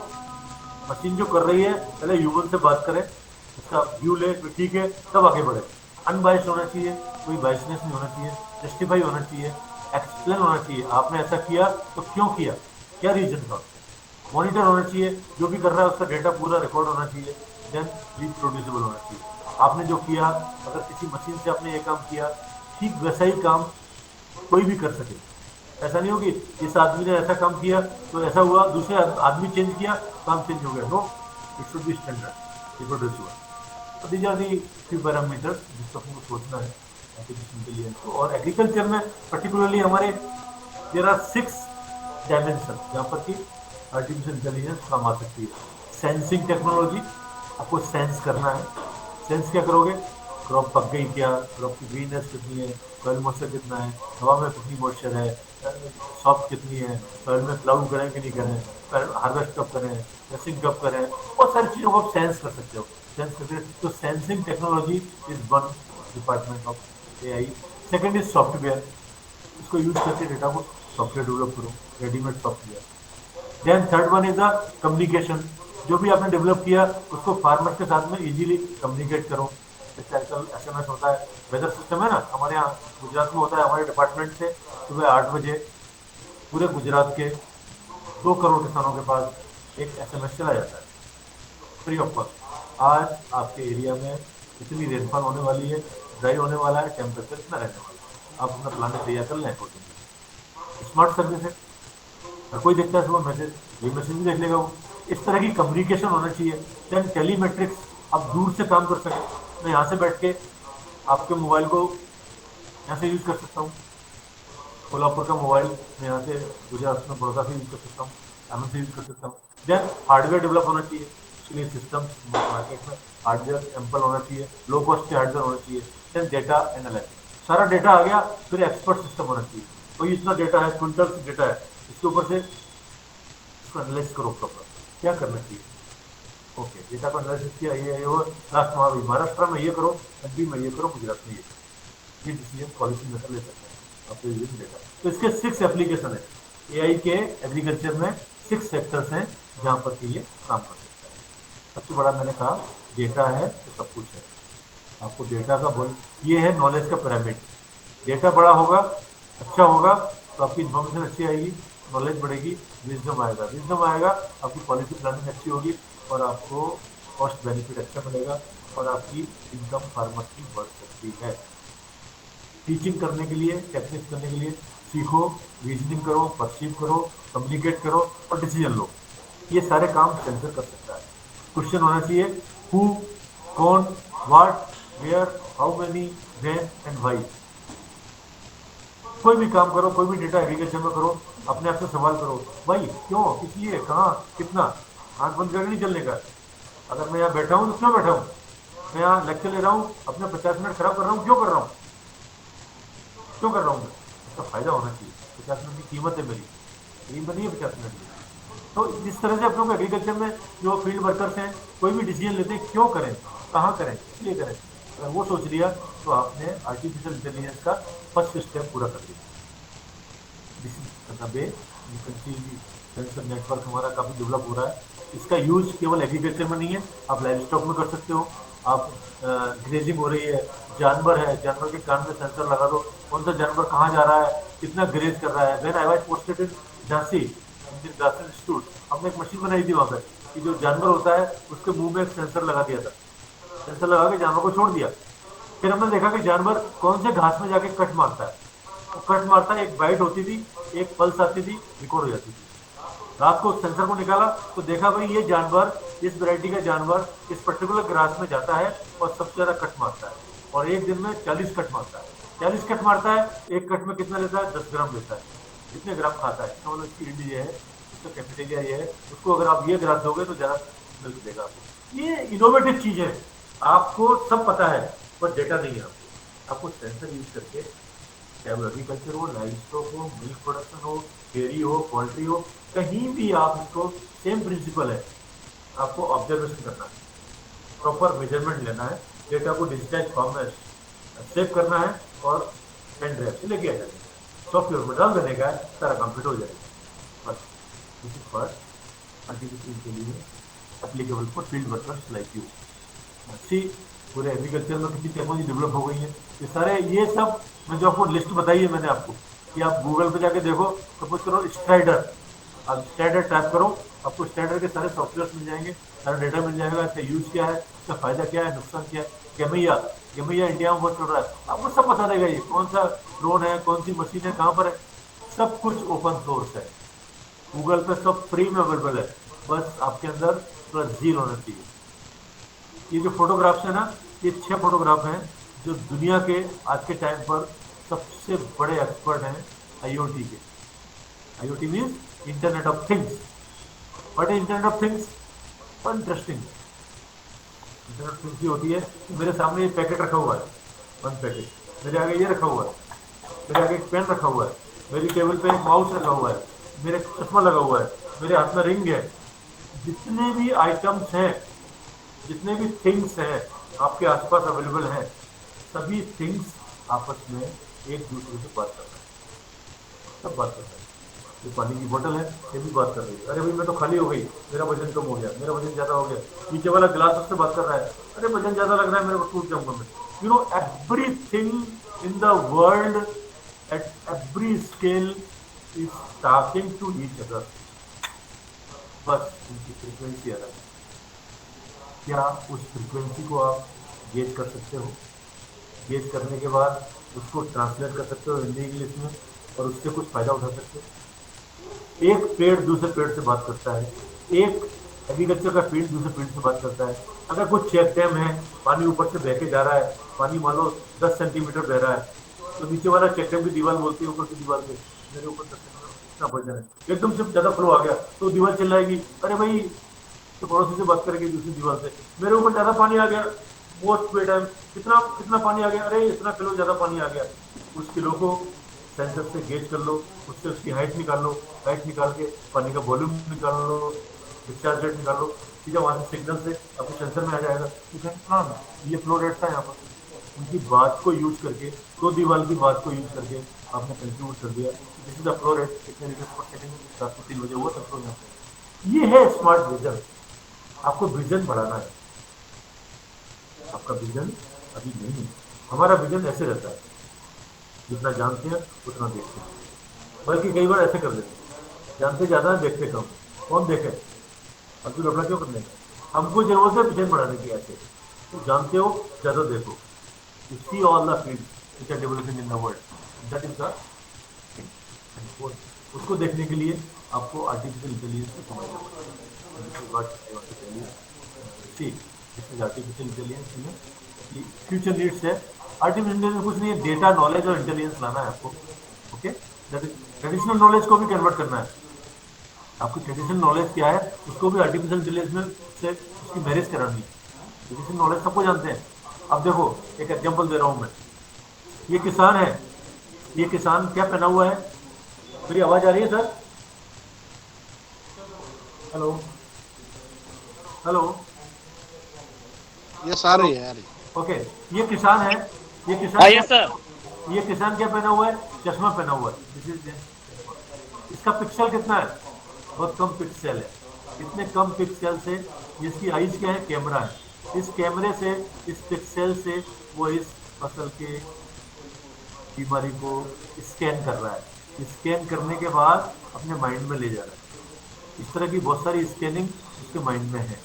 मशीन जो कर रही है पहले ह्यूमन से बात करें, उसका व्यू ले, तो ठीक है, तब आगे बढ़े। अनबाइस्ड होना चाहिए, कोई बाइसनेस नहीं होना चाहिए, जस्टिफाई होना चाहिए, एक्सप्लेन होना चाहिए, आपने ऐसा किया तो क्यों किया, क्या रीजन था। मॉनिटर होना चाहिए, जो भी कर रहा है उसका डेटा पूरा रिकॉर्ड होना चाहिए। देन रिप्रोड्यूसिबल होना चाहिए। आपने जो किया, अगर किसी मशीन से आपने ये काम किया, ठीक वैसा ही काम कोई भी कर सके। ऐसा नहीं होगी इस आदमी ने ऐसा काम किया तो ऐसा हुआ, दूसरे आदमी चेंज किया, काम चेंज हो गया। No, it should be standard, reproducible. तो these are the few parameters जिसको हमको सोचना है आर्टिफिशियल इंटेलिजेंस को। और एग्रीकल्चर में पर्टिकुलरली हमारे देयर आर 6 डायमेंशन जहाँ पर कि आर्टिफिशियल इंटेलिजेंस काम आ सकती है। सेंसिंग टेक्नोलॉजी, आपको सेंस करना है। सेंस क्या करोगे? क्रॉप पक गई क्या, क्रॉप की ग्रीननेस कितनी है, सॉइल मॉइस्चर कितना है, हवा में कितनी मॉइस्चर है, सॉफ्ट कितनी है, सॉइल में प्लाउड करें कि नहीं करें, हार्वेस्ट कब करें, ड्रेसिंग कब करें, बहुत सारी चीज़ों को आप सेंस कर सकते हो। सेंस करके तो sensing technology is one department of AI. Second is software, इसको यूज करके डेटा को सॉफ्टवेयर डेवलप करो, readymade software. Then third one is the communication, जो भी आपने डेवलप किया उसको फार्मर्स के साथ में इजीली कम्युनिकेट करो। जैसे आजकल एसएमएस होता है, वेदर सिस्टम है ना, हमारे यहाँ गुजरात में होता है, हमारे डिपार्टमेंट से सुबह 8 बजे पूरे गुजरात के 2 करोड़ किसानों के पास एक एसएमएस चला जाता है फ्री ऑफ कॉस्ट। आज आपके एरिया में इतनी रेनफॉल होने वाली है, ड्राई होने वाला है, टेम्परेचर इतना रहने वाला है, आप अपना प्लान तैयार कर लें अकॉर्डिंगली। स्मार्ट सर्विस है, हर कोई देखता है सुबह मैसेज, ये मैसेज भी देख लेगा वो। इस तरह की कम्युनिकेशन होना चाहिए। देन टेलीमेट्रिक्स, आप दूर से काम कर सकें। मैं यहाँ से बैठ के आपके मोबाइल को यहाँ से यूज़ कर सकता हूँ, कोल्हापुर का मोबाइल मैं यहाँ से गुजरात में बड़ौदा से यूज़ कर सकता हूँ, अहमद से यूज़ कर सकता हूँ। देन हार्डवेयर डेवलप होना चाहिए, इसलिए सिस्टम मार्केट में हार्डवेयर एम्पल होना चाहिए, लो कॉस्ट के हार्डवेयर होना चाहिए। देन डेटा एनालिसिस, सारा डेटा आ गया, फिर एक्सपर्ट सिस्टम होना चाहिए। कोई इतना डेटा है, क्विंटल डेटा है, इसके ऊपर से इसको एनालाइज करो प्रॉपर, क्या करना चाहिए। ओके, डेटा को एनालिसिस किया, ये हो लास्ट वहाँ भी महाराष्ट्र में ये करो, एमपी में ये करो, गुजरात में ये करो, ये डिसीजन पॉलिसी मेकर ले सकते हैं आपको यूजिंग डेटा। तो इसके 6 एप्लीकेशन है एआई के एग्रीकल्चर में, 6 सेक्टर्स हैं जहाँ पर कि ये काम कर सकता है। सबसे बड़ा मैंने कहा डेटा है तो सब कुछ है। आपको डेटा का बोल, ये है नॉलेज का पिरामिड। डेटा बड़ा होगा, अच्छा होगा, तो आपकी इन्फॉर्मेशन अच्छी आएगी, नॉलेज बढ़ेगी, विजडम आएगा, विजडम आएगा, आपकी पॉलिसी प्लानिंग अच्छी होगी और आपको कॉस्ट बेनिफिट अच्छा मिलेगा और आपकी इनकम फार्मर की बढ़ सकती है। टीचिंग करने के लिए, टेक्निक्स करने के लिए सीखो, रीजनिंग करो, परसीव करो, कम्युनिकेट करो और डिसीजन लो। ये सारे काम सेंसर कर सकता है। क्वेश्चन होना चाहिए हु, कौन, what, where, how many, when and why. कोई भी काम करो, कोई भी डेटा एग्रीकल्चर में करो, अपने आप से सवाल करो, भाई क्यों, किस लिए, कहाँ, कितना। आंख बंद करके नहीं चलने का। अगर मैं यहाँ बैठा हूँ तो क्यों बैठा हूँ, मैं यहाँ लेक्चर ले रहा हूँ, अपने 50 मिनट खराब कर रहा हूँ, क्यों कर रहा हूँ, क्यों कर रहा हूँ मैं, इसका फायदा होना चाहिए। 50 मिनट की कीमत है मेरी, कीमत नहीं है 50 मिनट की। तो जिस तरह से अपनों को एग्रीकल्चर में जो फील्ड वर्कर्स हैं, कोई भी डिसीजन लेते हैं, क्यों करें, कहाँ करें, इसलिए करें, अगर वो सोच लिया तो आपने आर्टिफिशियल इंटेलिजेंस का फर्स्ट स्टेप पूरा कर दिया। सेंसर नेटवर्क हमारा काफ़ी डेवलप हो रहा है। इसका यूज केवल एग्रीकल्चर में नहीं है, आप लाइव स्टॉक में कर सकते हो। आप ग्रेजिंग हो रही है, जानवर है, जानवर के कान में सेंसर लगा दो, कौन सा जानवर कहाँ जा रहा है, कितना ग्रेज कर रहा है। When I was posted in Jhansi institute, हमने एक मशीन बनाई थी वहाँ पर कि जो जानवर होता है उसके मुंह में एक सेंसर लगा दिया था, सेंसर लगा के जानवर को छोड़ दिया। फिर हमने देखा कि जानवर कौन से घास में जाके कट मारता है, तो कट मारता है, एक बाइट होती थी, एक पल्स आती थी, रिकॉर्ड हो जाती थी। रात को सेंसर को निकाला तो देखा भाई ये जानवर, इस वैरायटी का जानवर इस पर्टिकुलर ग्रास में जाता है और सबसे ज्यादा कट मारता है, और एक दिन में 40 कट मारता है। 40 कट मारता है, एक कट में कितना लेता है, 10 ग्राम लेता है, कितने ग्राम खाता है, इसका मतलब इसकी ईल्ड ये है, इसका कैपिटेरिया ये है। उसको अगर आप ये ग्रास दोगे तो ज्यादा मिल्क देगा आपको। ये इनोवेटिव चीज है, आपको सब पता है पर डेटा नहीं है। आपको सेंसर यूज करके, चाहे एग्रीकल्चर हो, लाइव स्टॉक हो, मिल्क प्रोडक्शन हो, डेयरी हो, पोल्ट्री हो, कहीं भी आप इसको, सेम प्रिंसिपल है, आपको ऑब्जर्वेशन करना है, प्रॉपर मेजरमेंट लेना है, डेटा को डिजिटाइज फॉर्म में सेव करना है और पेन ड्राइव से लेके आ जाना है, सॉफ्टवेयर में डाल देने का है, सारा कंप्लीट हो जाएगा। बस दिस इज फॉर आर्टिफिशियल के लिए applicable for field workers like you. अच्छी पूरे एग्रीकल्चर में कितनी टेक्नोलॉजी डेवलप हो गई है, ये सारे, ये सब मैं जो आपको लिस्ट बताई है मैंने आपको, कि आप गूगल पे जाके देखो, सपोज करो स्ट्राइडर, आप स्ट्राइडर टाइप करो, आपको स्ट्राइडर के सारे सॉफ्टवेयर मिल जाएंगे, सारा डेटा मिल जाएगा, इसका यूज क्या है, इसका फायदा क्या है, नुकसान क्या है। गेमैया, गेमैया इंडिया में बहुत चल रहा है, आपको सब बता देगा, ये कौन सा ड्रोन है, कौन सी मशीन है, कहाँ पर है, सब कुछ ओपन सोर्स है, गूगल पे सब फ्री में अवेलेबल है। बस आपके अंदर थोड़ा जील होना चाहिए। ये जो फोटोग्राफ्स है ना, ये 6 फोटोग्राफ हैं जो दुनिया के आज के टाइम पर सबसे बड़े एक्सपर्ट हैं आईओटी के। IoT means internet of things. What is internet of things? Interesting. Internet of things ये होती है कि मेरे सामने ये पैकेट रखा हुआ है, 1 पैकेट, मेरे आगे ये रखा हुआ है, मेरे आगे एक पेन रखा हुआ है, मेरी टेबल पे एक माउस रखा हुआ है, मेरे चश्मा लगा हुआ है, मेरे हाथ में रिंग है। जितने भी आइटम्स हैं, जितने भी थिंग्स हैं आपके आसपास अवेलेबल हैं, सभी थिंग्स आपस में एक दूसरे से बात कर रहे हैं, सब बात कर रहे हैं। ये पानी की बोतल है, ये भी बात कर रही है, अरे भाई मैं तो खाली हो गई, मेरा वजन कम हो गया, मेरा वजन ज़्यादा हो गया। नीचे वाला गिलास उससे बात कर रहा है, अरे वजन ज़्यादा लग रहा है, मेरे को टूट जाऊंगा मैं। You know, everything in the world at every scale is talking to each other. बस उनकी फ्रीक्वेंसी अलग है। क्या उस फ्रीक्वेंसी को आप गेज कर सकते हो? गेज करने के बाद उसको ट्रांसलेट कर सकते हो हिंदी इंग्लिश में और उससे कुछ फ़ायदा उठा सकते हो। एक पेड़ दूसरे पेड़ से बात करता है, एक एग्रीकल्चर का फील्ड दूसरे फील्ड से बात करता है। अगर कुछ चेक डैम है, पानी ऊपर से बह के जा रहा है, पानी मान लो 10 सेंटीमीटर बह रहा है, तो नीचे वाला चेक डैम की दीवार बोलती है ऊपर की दीवार पे, मेरे ऊपर 10 सेंटीमीटर इतना वजन है, एकदम से ज़्यादा फ्लो आ गया तो दीवार चिल्लाएगी, अरे भाई तो पड़ोसी से बात करेंगे दूसरी दीवार से, मेरे ऊपर ज्यादा पानी आ गया, मोस्ट पे टाइम कितना कितना पानी आ गया, अरे इतना किलो ज्यादा पानी आ गया, उस किलो को सेंसर से गेज कर लो, उससे उसकी हाइट निकाल लो, हाइट निकाल के पानी का वॉल्यूम निकाल लो, डिस्चार्ज रेट निकाल लो, ठीक है, वहां से सिग्नल से आपको सेंसर में आ जाएगा, ठीक है। हाँ, ये फ्लो रेट था यहाँ पर, उनकी बात को यूज करके, दो दीवार की बात को यूज करके आपने कंक्लूड कर दिया this is the flow rate, कितने लीटर पर सेकंड, 703 बजे वो सब यहाँ पे। ये है स्मार्ट विजन। आपको विजन बढ़ाना है, आपका विजन अभी नहीं है। हमारा विजन ऐसे रहता है, जितना जानते हैं उतना देखते हैं, बल्कि कई बार ऐसे कर देते हैं, जानते ज्यादा है देखते कम, कौन देखे, अब तो लफड़ा क्यों करने का, हमको जरूरत है विजन बढ़ाने की। ऐसे तो जानते हो ज्यादा देखो, you see all the fields which are developing in the world, that is the thing। उसको देखने के लिए आपको आर्टिफिशियल इंटेलिजेंस को समझना पड़ेगा। सी दिस आर्टिफिशियल इंटेलिजेंस में फ्यूचर नीड्स है। आर्टिफिशियल इंटेलिजेंस कुछ नहीं है, डेटा, नॉलेज और इंटेलिजेंस लाना है आपको, ओके। ट्रेडिशनल नॉलेज को भी कन्वर्ट करना है। आपकी ट्रेडिशनल नॉलेज क्या है उसको भी आर्टिफिशियल इंटेलिजेंस में से उसकी मैरिज करानी है। ट्रेडिशनल नॉलेज सबको जानते हैं। अब देखो एक एग्जांपल दे रहा हूं मैं, ये किसान है, ये किसान क्या पहना हुआ है, मेरी आवाज आ रही है सर? हेलो हेलो, ये सारे है यार। ओके, ये किसान है, ये किसान ये किसान क्या पहना हुआ है, चश्मा पहना हुआ है। इसका पिक्सल कितना है, बहुत कम पिक्सल है। इतने कम पिक्सल से जिसकी आइज क्या है, कैमरा है, इस कैमरे से, इस पिक्सल से वो इस फसल के बीमारी को स्कैन कर रहा है। स्कैन करने के बाद अपने माइंड में ले जा रहा है। इस तरह की बहुत सारी स्कैनिंग उसके माइंड में है।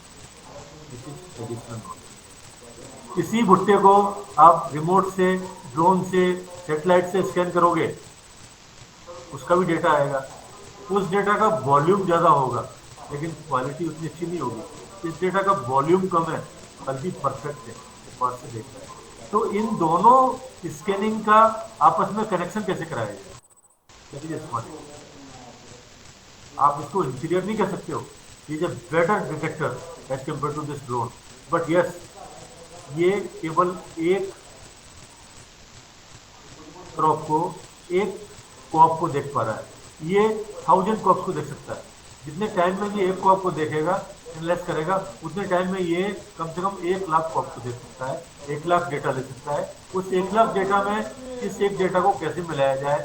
इसी भुट्टे को आप रिमोट से, ड्रोन से, सेटेलाइट से स्कैन करोगे, उसका भी डेटा आएगा। उस डेटा का वॉल्यूम ज़्यादा होगा लेकिन क्वालिटी उतनी अच्छी नहीं होगी। इस डेटा का वॉल्यूम कम है बल्कि परफेक्ट है, पास से देखता है। तो इन दोनों स्कैनिंग का आपस में कनेक्शन कैसे कराया जाए, आप इसको इंफीरियर नहीं कह सकते हो, is a better detector as compare to this drone, but yes ये केवल एक क्रॉप को, एक क्रॉप को देख पा रहा है, ये 1000 क्रॉप्स को देख सकता है। जितने टाइम में ये एक क्रॉप को देखेगा, एनालाइज करेगा, उतने टाइम में ये कम से कम 1 लाख क्रॉप को देख सकता है, 1 लाख डेटा ले सकता है। उस 1 लाख डेटा में इस एक डेटा को कैसे मिलाया जाए,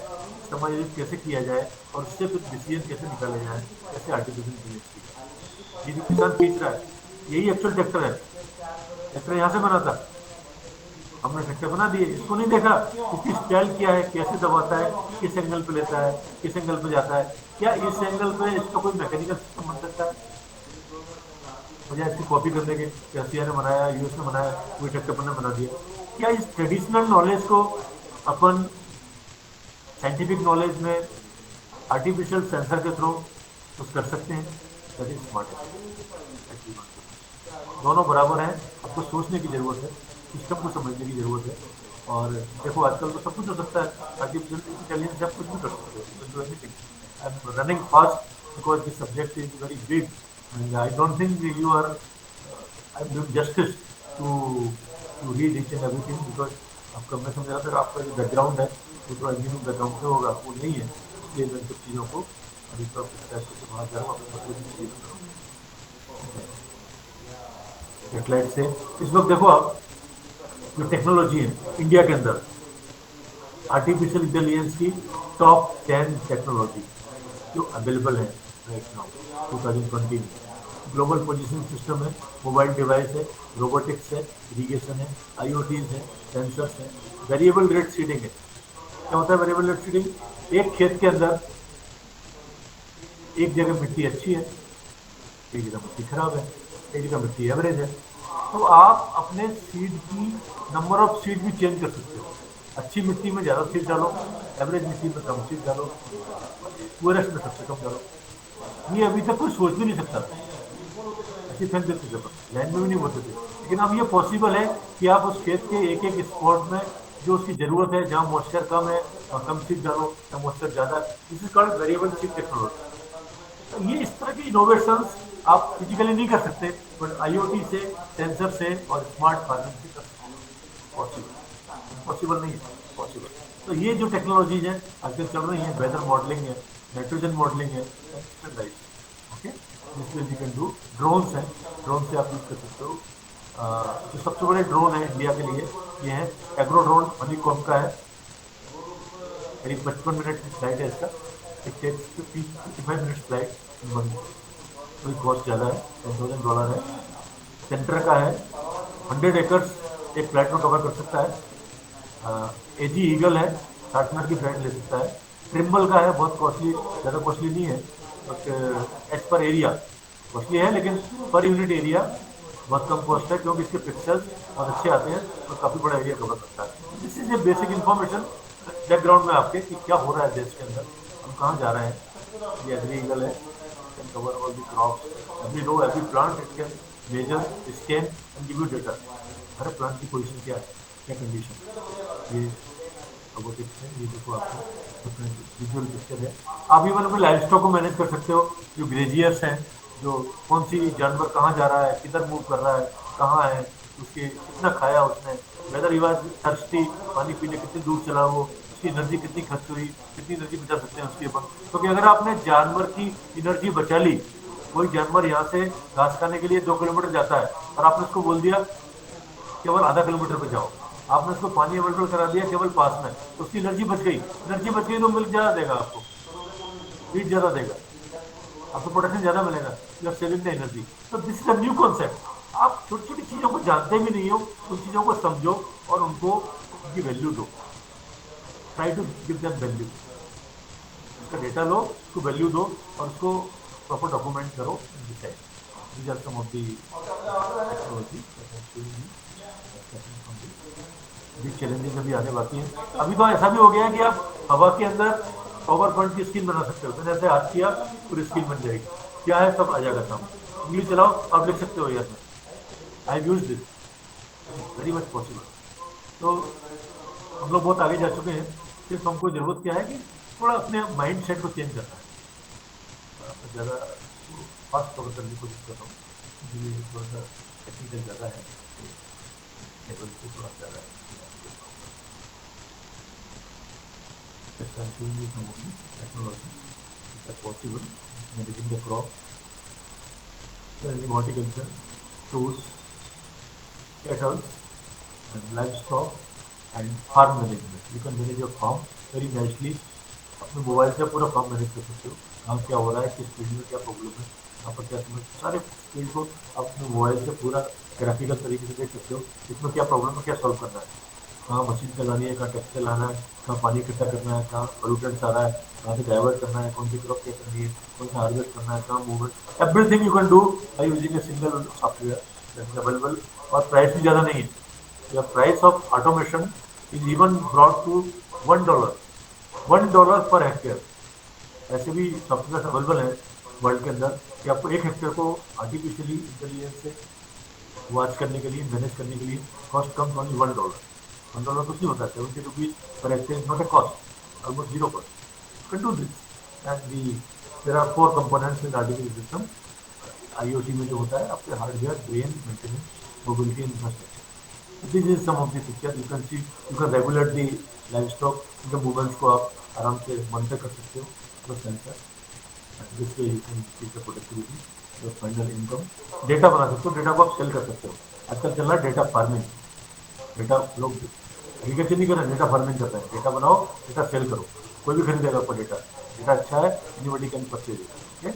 समायोजित कैसे किया जाए और उससे कुछ डिसीजन कैसे निकाले जाए, कैसे आर्टिफिशियल इंटेलिजेंस की। ये जो किसान खींच रहा है यही एक्चुअल ट्रैक्टर है। ट्रैक्टर यहाँ से बना था, हमने ट्रैक्टर बना दिए, इसको नहीं देखा इसकी स्टाइल क्या है, कैसे दबाता है, किस एंगल पे लेता है, किस एंगल पे जाता है, क्या इस एंगल पे इसका कोई मैकेनिकल सिस्टम बन सकता है। मुझे इसकी कॉपी करने के, रसिया ने बनाया, यूएस ने बनाया, कोई ट्रैक्टर ने बना दिया। क्या इस ट्रेडिशनल नॉलेज को अपन साइंटिफिक नॉलेज में आर्टिफिशियल सेंसर के थ्रू कुछ कर सकते हैं? That is smart. दोनों बराबर हैं, आपको सोचने की जरूरत है, सिस्टम को समझने की जरूरत है। और देखो आजकल तो सब कुछ हो सकता है, आर्टिफिशियल इंटेलिजेंस आप कुछ भी कर सकते हो। I am running fast because this subject is very big and I don't think you are, I am doing justice to read each and everything, because आपका, मैं समझ रहा था आपका जो बैकग्राउंड है वो थोड़ा इंजीनियरिंग बैकग्राउंड से होगा, वो नहीं है, इसलिए मैं सब चीज़ों को अभी तक बाहर जा रहा हूँ सेटेलाइट से। इस वक्त देखो आप जो टेक्नोलॉजी है इंडिया के अंदर, आर्टिफिशियल इंटेलिजेंस की टॉप 10 टेक्नोलॉजी जो अवेलेबल है राइट नाउ 2020 में। ग्लोबल पोजीशनिंग सिस्टम है, मोबाइल डिवाइस है, रोबोटिक्स है, इरिगेशन है, IoTs है, सेंसर्स है, वेरिएबल रेट सीडिंग है। क्या होता है वेरिएबल रेट सीडिंग? एक खेत के अंदर एक जगह मिट्टी अच्छी है, एक जगह मिट्टी खराब है, एक जगह मिट्टी एवरेज है, तो आप अपने सीड की नंबर ऑफ सीड भी चेंज कर सकते हो। अच्छी मिट्टी में ज़्यादा सीड डालो, एवरेज मिट्टी में कम सीड डालो, पुअरेस्ट में सबसे कम डालो। ये अभी तक कोई सोच भी नहीं सकता था, ऐसी फेंक देते थे, लैंड में भी नहीं होते थे। लेकिन अब ये पॉसिबल है कि आप उस खेत के एक एक स्पॉट में जो उसकी ज़रूरत है, जहाँ मॉइस्चर कम है और कम सीड डालो, या मॉइस्चर ज़्यादा, this is called variable seed technology. तो ये इस तरह की इनोवेशंस आप फिजिकली नहीं कर सकते, बट IoT से, सेंसर से और स्मार्ट फार्मिंग से कर सकते हैं। पॉसिबल, पॉसिबल नहीं है, पॉसिबल। तो ये जो टेक्नोलॉजीज हैं आजकल चल रही हैं, वेदर मॉडलिंग है, नाइट्रोजन मॉडलिंग है, ओके, जिसमें यू कैन डू। ड्रोन्स हैं, ड्रोन से आप यूज कर सकते हो। जो सबसे बड़े ड्रोन है इंडिया के लिए ये है एग्रो ड्रोन, हनीकॉम का है, करीब 55 मिनट की फ्लाइट है इसका। इट टेक्स 55 मिनट्स फ्लाइट, कोई कॉस्ट ज़्यादा है, $10,000 है। सेंटर का है, 100 एकर्स एक फ्लाइट में कवर कर सकता है। एजी ईगल है, 60 मिनट की फ्लाइट ले सकता है। ट्रिम्बल का है, बहुत कॉस्टली, ज़्यादा कॉस्टली नहीं है, but as per area costly है, लेकिन पर यूनिट एरिया बहुत कम कॉस्ट है, क्योंकि इसके पिक्सल्स बहुत अच्छे आते हैं और काफ़ी बड़ा एरिया कवर करता है। This is a basic information background में आपके कि क्या हो रहा है देश के अंदर, हम कहाँ जा रहे हैं। ये एग्री ईगल है, can cover all the crops, every row, every plant, it can measure, scan and give you data. हर प्लांट की पोजीशन क्या है, क्या कंडीशन। ये रोबोटिक्स है, ये देखो आपको विजुअल पिक्चर है। आप इवन अपने लाइफ स्टॉक को मैनेज कर सकते हो, जो ग्रेजियर्स हैं, जो कौन सी जानवर कहाँ जा रहा है, किधर मूव कर रहा है, कहाँ है, उसके कितना खाया उसने, वेदर ही वाज थर्स्टी, पानी पीने कितनी दूर चला वो, उसकी एनर्जी कितनी खर्च हुई, कितनी एनर्जी बचा सकते हैं उसके ऊपर। क्योंकि अगर आपने जानवर की एनर्जी बचा ली, कोई जानवर यहाँ से घास खाने के लिए 2 किलोमीटर जाता है और आपने उसको बोल दिया केवल आधा किलोमीटर पे जाओ, आपने उसको पानी अवेलेबल करा दिया केवल पास में, तो उसकी एनर्जी बच गई। एनर्जी बच गई तो मिल्क ज़्यादा देगा आपको, फीड ज़्यादा देगा, आपको प्रोडक्शन ज़्यादा मिलेगा, you are saving the energy. तो this is a new concept. आप छोटी छोटी चीज़ों को जानते भी नहीं हो, उन चीज़ों को समझो और उनको उनकी वैल्यू दो। Try to give them value, उसका डेटा लो, उसको वैल्यू दो और उसको प्रॉपर डॉक्यूमेंट करो। These are some of the technology that I'm showing you. भी चैलेंजेस अभी आने बाकी हैं। अभी तो ऐसा भी हो गया है कि आप हवा के अंदर पावर पॉइंट की स्क्रीन बना सकते हो, तो जैसे हाथ किया पूरी स्क्रीन बन जाएगी, क्या है सब आ जाएगा सामने। उंगली चलाओ, आप लिख सकते हो यार, I use this, very much possible. तो हम लोग बहुत आगे जा चुके हैं, सिर्फ हमको ज़रूरत क्या है कि थोड़ा अपने माइंड सेट को चेंज करना है। ज़्यादा फास्ट कवर करने की कोशिश कर रहा हूँ, इसलिए थोड़ा सा टेक्निकल ज़्यादा है, लेवल से थोड़ा ज़्यादा है। Technology is possible managing the crop, horticulture, fruits, cattle and livestock and farm management. You can manage your farm very nicely. अपने मोबाइल से पूरा फार्म मैनेज कर सकते हो, कहाँ क्या हो रहा है, किस फील्ड में क्या प्रॉब्लम है, यहाँ पर क्या समझ, सारे फील्ड को आप अपने मोबाइल से पूरा ग्राफिकल तरीके से देख सकते हो, इसमें क्या प्रॉब्लम है, क्या सॉल्व करना है, कहाँ मशीन चलानी है, कहाँ टेक्सटाइल लाना है, कहाँ पानी इकट्ठा करना है, कहाँ पोल्यूटेंट्स आ रहा है, कहाँ से डाइवर्ट करना है, कौन सी क्रॉप क्या करनी है, कौन सा हार्वेस्ट करना है, कहाँ movement, everything you can do by using a single software available. और प्राइस भी ज़्यादा नहीं है। The price of automation is even brought to $1, $1 per hectare। ऐसे भी सॉफ्टवेयर अवेलेबल है वर्ल्ड के अंदर कि आपको 1 हेक्टेयर को आर्टिफिशियली इंटेलिजेंस से वॉच करने के लिए, मैनेज करने के लिए कॉस्ट कम ओनली $1। $1 कुछ नहीं होता, 70 rupees per hectare not a cost, almost zero cost. Can do this and the there are 4 components in artificial system. IoT में जो होता है आपके hardware, brain, maintenance, mobility, infrastructure. This is some of the picture you can see, you can regulate the livestock, the movements को आप आराम से monitor कर सकते हो the sensor, and this way you can increase the productivity, your final income। Data बना सकते हो, डेटा को आप सेल कर सकते हो। आजकल चल रहा है डेटा फार्मिंग, डेटा लोग एग्रीकल्चर नहीं कर रहे हैं, डेटा फार्मिंग कर रहे हैं। डेटा बनाओ, डेटा सेल करो, कोई भी खरीदेगा आपको डेटा, डेटा अच्छा है, anybody can purchase it.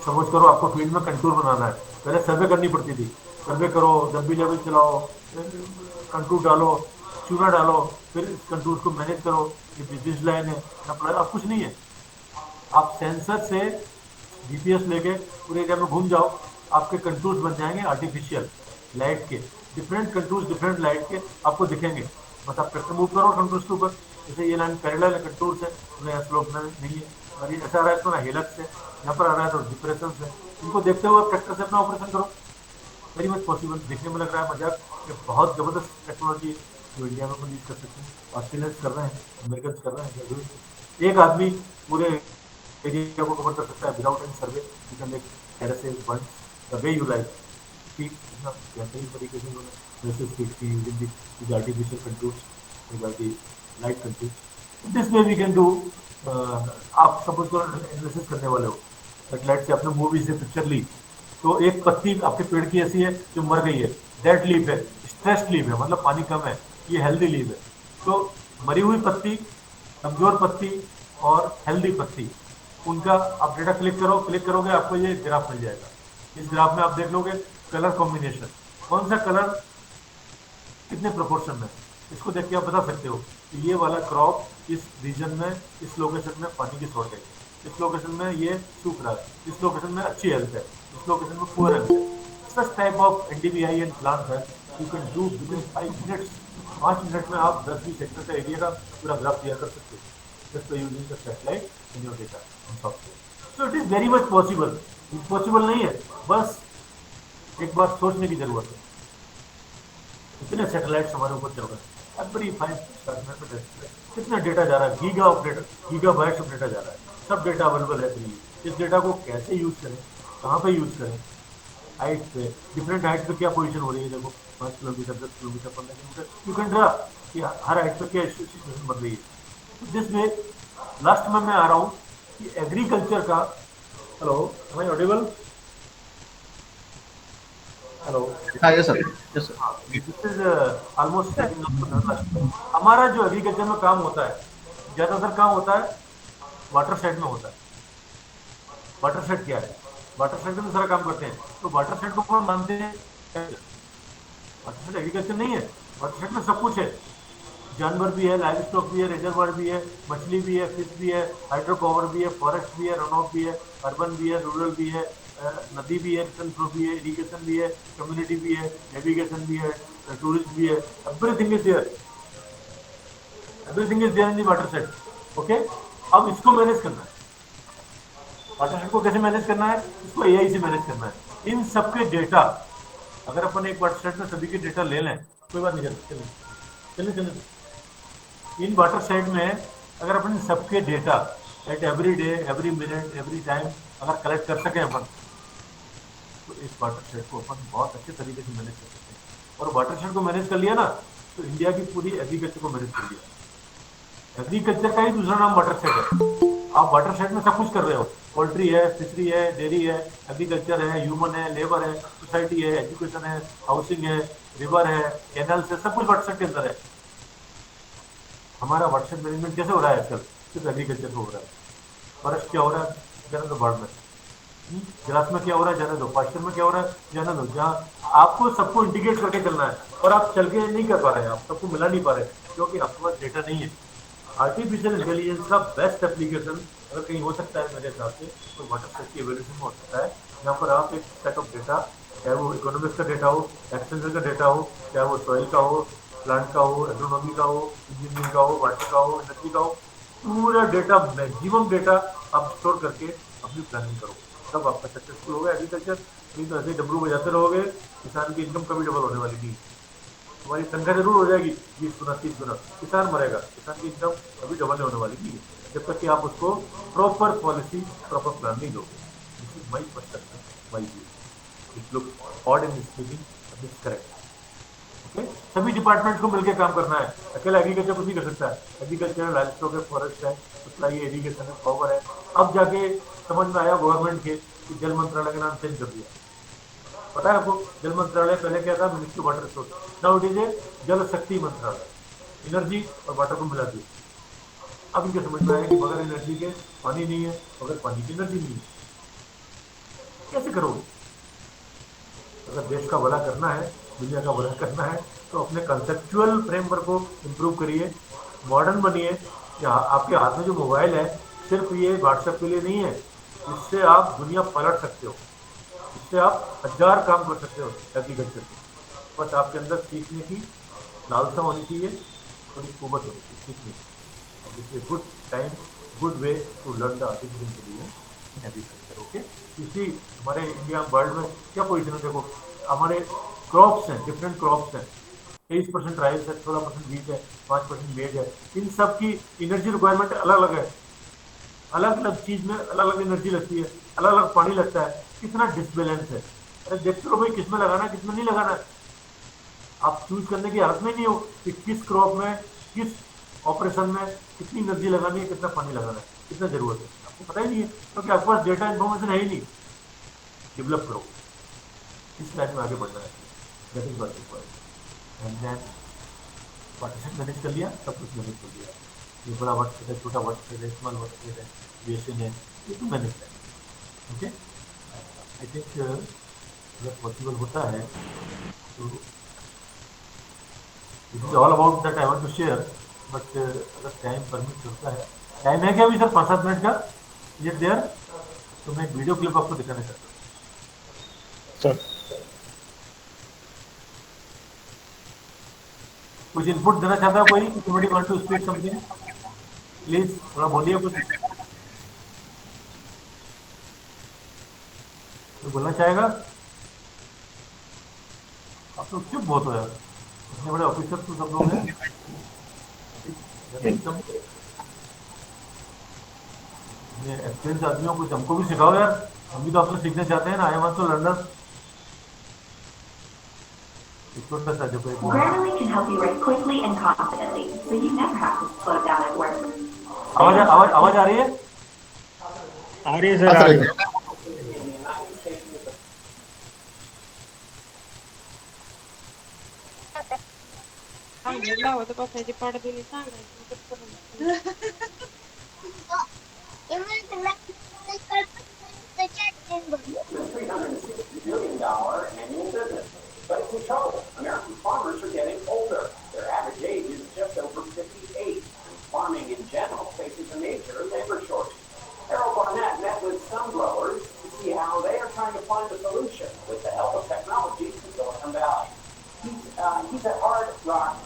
Suppose करो आपको फील्ड में कंटूर बनाना है, पहले सर्वे करनी पड़ती थी, सर्वे करो, जब भी लेवल चलाओ, कंटूर डालो, चूना डालो, फिर इस कंटूर को मैनेज करो, ये बिजनेस लाइन है, अब कुछ नहीं है। आप सेंसर से GPS लेके पूरे एरिया में घूम जाओ, आपके कंटूर्स बन जाएंगे आर्टिफिशियल लाइट के, डिफरेंट कंटूर्स डिफरेंट लाइट के आपको दिखेंगे। बस आप ट्रैक्टर मूव करो कंटूर्स के ऊपर, जैसे ये लाइन पैरेलल है कंटूर्स है, उन्हें स्लोप में नहीं है, और ये ऐसा आ रहा है तो ना हेलक्स है, यहाँ पर आ रहा है तो डिप्रेशन है। इनको देखते हुए आप ट्रैक्टर से अपना ऑपरेशन करो, वेरी मच पॉसिबल। देखने में लग रहा है मजाक, ये बहुत ज़बरदस्त टेक्नोलॉजी है जो इंडिया में यूज कर सकते हैं। ऑस्ट्रेलियंस कर रहे हैं, अमेरिकन कर रहे हैं। एक आदमी पूरे एरिया को कवर कर सकता है without any survey. You can make terraces, bunds, the way you like. ठीक ना, कैसे ही तरीके से उन्होंने वैसे स्पीड की using the artificial controls the light control this way we can do. आप सपोज को एनालिसिस करने वाले हो सेटेलाइट से, आपने मूवी से पिक्चर ली, तो एक पत्ती आपके पेड़ की ऐसी है जो मर गई है, डेड लीफ है, स्ट्रेस्ड लीफ है, मतलब पानी कम है, ये हेल्दी लीफ है। तो मरी हुई पत्ती, कमजोर पत्ती और हेल्दी पत्ती, उनका आप डेटा क्लिक करोगे आपको ये ग्राफ मिल जाएगा। इस ग्राफ में आप देख लोगे कलर कॉम्बिनेशन, कौन सा कलर कितने प्रोपोर्शन में, इसको देख के आप बता सकते हो कि ये वाला क्रॉप इस रीजन में, इस लोकेशन में पानी की शॉर्टेज है, इस लोकेशन में ये सूख रहा है, इस लोकेशन में अच्छी हेल्थ है, इस लोकेशन में पुअर हेल्थ है। Such type of NDVI and plant है you can do with in 5 minutes. 5 minute में आप 10-20 हेक्टर का एरिया का पूरा ग्राफ तैयार कर सकते हो just by using the satellite in your data and software. So it is very much possible. Impossible नहीं है, बस एक बार सोचने की जरूरत है। कितने सैटेलाइट्स हमारे ऊपर चल रहे हैं, एवरी 5 मिनट में कितना डेटा जा रहा है, giga of data, gigabytes of data जा रहा है, सब डेटा अवेलेबल है फ्री। इस डेटा को कैसे यूज करें, कहाँ पे यूज करें, हाइट पे, डिफरेंट हाइट पे क्या पोजीशन हो रही है, देखो 5 kilometre, 10 kilometre, 15 kilometre, you can draw कि हर हाइट पे क्या सिचुएशन बन रही है। जिसमें लास्ट में मैं आ रहा हूं कि एग्रीकल्चर का, hello am I audible, hello, हाँ yes sir, yes sir. This is almost हमारा जो एग्रीकल्चर में काम होता है, ज्यादातर काम होता है वाटर साइड में होता है। वाटर साइड क्या है, वाटर साइड में सारा काम करते हैं, तो वाटर साइड को कौन मानते हैं, वाटर साइड एग्रीकल्चर नहीं है, वाटर साइड में सब कुछ है, जानवर भी है, लाइव स्टॉक भी है, रिजर्वर भी है, मछली भी है, फिश भी है, हाइड्रो पावर भी है, फॉरेस्ट भी है, रन ऑफ भी है, अर्बन भी है, रूरल भी है, नदी भी है, रिटर्न फ्लो भी है, इरिगेशन भी है, कम्युनिटी भी है, नेविगेशन भी है, टूरिस्ट भी है, everything is there, everything is there in the water set. Okay, अब इसको मैनेज करना है, वाटर सेट को कैसे मैनेज करना है, इसको एआई से मैनेज करना है। इन सबके डेटा अगर अपन एक वाटर सेट में सभी के डेटा ले लें, कोई बात नहीं करते, चलिए इन वाटर साइड में अगर अपन सबके data at every day, every minute, every time अगर कलेक्ट कर सकें अपन, तो इस वाटर सेट को अपन बहुत अच्छे तरीके से मैनेज कर सकते हैं। और वाटर सेट को मैनेज कर लिया ना, तो इंडिया की पूरी एग्रीकल्चर को मैनेज कर लिया। एग्रीकल्चर का ही दूसरा नाम वाटर सेट है। आप वाटर सेट में सब कुछ कर रहे हो, पोल्ट्री है, फिशरी है, डेयरी है, एग्रीकल्चर है, ह्यूमन है, लेबर है, सोसाइटी है, एजुकेशन है, हाउसिंग है, रिवर है, कैनल से, सब कुछ वाटर सेट के अंदर है। हमारा वाटर सेट मैनेजमेंट कैसे हो रहा है आजकल, सिर्फ एग्रीकल्चर हो रहा है। फॉरेस्ट क्या हो रहा है, जाने दो बाढ़ में, ग्रास में क्या हो रहा है जाने दो, पास्चर में क्या हो रहा है जाने दो। जहाँ आपको सबको इंटीग्रेट करके चलना है, और आप चल के नहीं कर पा रहे हैं, आप सबको मिला नहीं पा रहे क्योंकि आपके पास डेटा नहीं है। आर्टिफिशियल इंटेलिजेंस का बेस्ट एप्लीकेशन अगर कहीं हो सकता है मेरे हिसाब से, तो वाटर सेट की एवोल्यूशन में हो सकता है, जहाँ पर आप एक सेट ऑफ डेटा, चाहे वो इकोनॉमिक्स का डेटा हो, एक्सटेंशन का डेटा हो, चाहे वो सॉइल का हो, प्लांट का हो, एग्रोनॉमी का हो, इंजीनियरिंग का हो, वाटर का हो, इंडस्ट्री का हो, पूरा डेटा, मैक्सिमम डेटा आप स्टोर करके अपनी प्लानिंग करो, तब आपका सक्सेसफुल होगा एग्रीकल्चर। नहीं तो ऐसे डब्लू बजाते रहोगे, किसान की इनकम कभी डबल होने वाली नहीं, तुम्हारी तनख्वाह जरूर हो जाएगी 20 गुना 30 गुना, किसान मरेगा, किसान की इनकम कभी डबल नहीं होने वाली नहीं है जब तक कि आप उसको प्रॉपर पॉलिसी, प्रॉपर प्लान नहीं दोगे। This is my perception, my view, it look odd in speaking, but it's correct. Okay, सभी डिपार्टमेंट्स को मिलकर काम करना है, अकेला एग्रीकल्चर कुछ नहीं कर सकता है। एग्रीकल्चर है, लाइफ स्टॉक है, फॉरेस्ट है, सप्लाई है, इरीगेशन है, पावर है। अब जाके समझ में आया गवर्नमेंट के कि जल मंत्रालय का नाम चेंज कर दिया। पता है आपको, जल मंत्रालय पहले क्या था, ministry water resource, now it is ए जल शक्ति मंत्रालय, एनर्जी और वाटर को मिला दिया। अब इनके समझ में आया कि बगैर एनर्जी के पानी नहीं है, बगैर पानी की एनर्जी नहीं है, कैसे करोगे। अगर देश का भला करना है, दुनिया का भला करना है, तो अपने कंसेप्चुअल फ्रेमवर्क को इम्प्रूव करिए, मॉडर्न बनिए। आपके हाथ में जो मोबाइल है, सिर्फ ये व्हाट्सएप के लिए नहीं है, इससे आप दुनिया पलट सकते हो, इससे आप 1000 काम कर सकते हो एग्रीकल्चर के। बस आपके अंदर सीखने की लालसा होनी चाहिए, थोड़ी कुवत होनी चाहिए सीखने की। It's a good time, good way to learn the artificial intelligence in agriculture. Okay, इसी हमारे इंडिया वर्ल्ड में क्या पोजीशन है, देखो हमारे क्रॉप्स हैं, डिफरेंट क्रॉप्स हैं, 23% राइस है, 16% वीट है, 5% मेज है, इन सब की एनर्जी रिक्वायरमेंट अलग अलग है। अलग अलग चीज में अलग अलग एनर्जी लगती है, अलग अलग पानी लगता है, कितना डिसबैलेंस है। अरे देखते हो भाई, किसमें लगाना है किसमें नहीं लगाना है। आप चूज करने की हालत में नहीं हो कि किस क्रॉप में, किस ऑपरेशन में कितनी एनर्जी लगानी है, कितना पानी लगाना है, कितना जरूरत है, आपको पता ही नहीं है, क्योंकि आपके पास डेटा इन्फॉर्मेशन है ही नहीं। डेवलप करो, इस लाइन में आगे बढ़ना है। That is what required. And then partition manage कर लिया, सब कुछ मैनेज कर लिया। ये बड़ा वर्क है, छोटा वर्क है, स्मॉल वर्क है, क्रिएशन है, ये तो मैनेज है। ओके, आई थिंक अगर पॉसिबल होता है तो this is all about that I want to share. But अगर टाइम परमिट करता है, टाइम है क्या अभी सर, 5-7 मिनट का ये देर, तो मैं एक वीडियो क्लिप आपको दिखाना चाहता हूँ। सर कुछ इनपुट देना चाहता है कोई? somebody want to speak something? Please थोड़ा बोलिए कुछ। तो बोलना चाहेगा? आप तो चुप बहुत हो यार, इतने बड़े ऑफिसर तो सब लोग हैं। एक्सपीरियंस आदमियों कुछ हमको भी सिखाओ यार, हम भी तो आपसे सीखना चाहते हैं ना। I want to learn. छोटा सा देखो, Grammarly can help you write quickly and confidently, so you never have to slow down at work. आवाज आवाज आवाज आ रही है? आ रही है सर, आ रही है। Alhamdulillah, wata pa di para din isa. $360 billion annual business. But it's in trouble. American farmers are getting older. Their average age is just over 58. And farming in general faces a major labor shortage. Harold Barnett met with some growers to see how they are trying to find a solution with the help of technology from Silicon Valley. He's at Hard Rock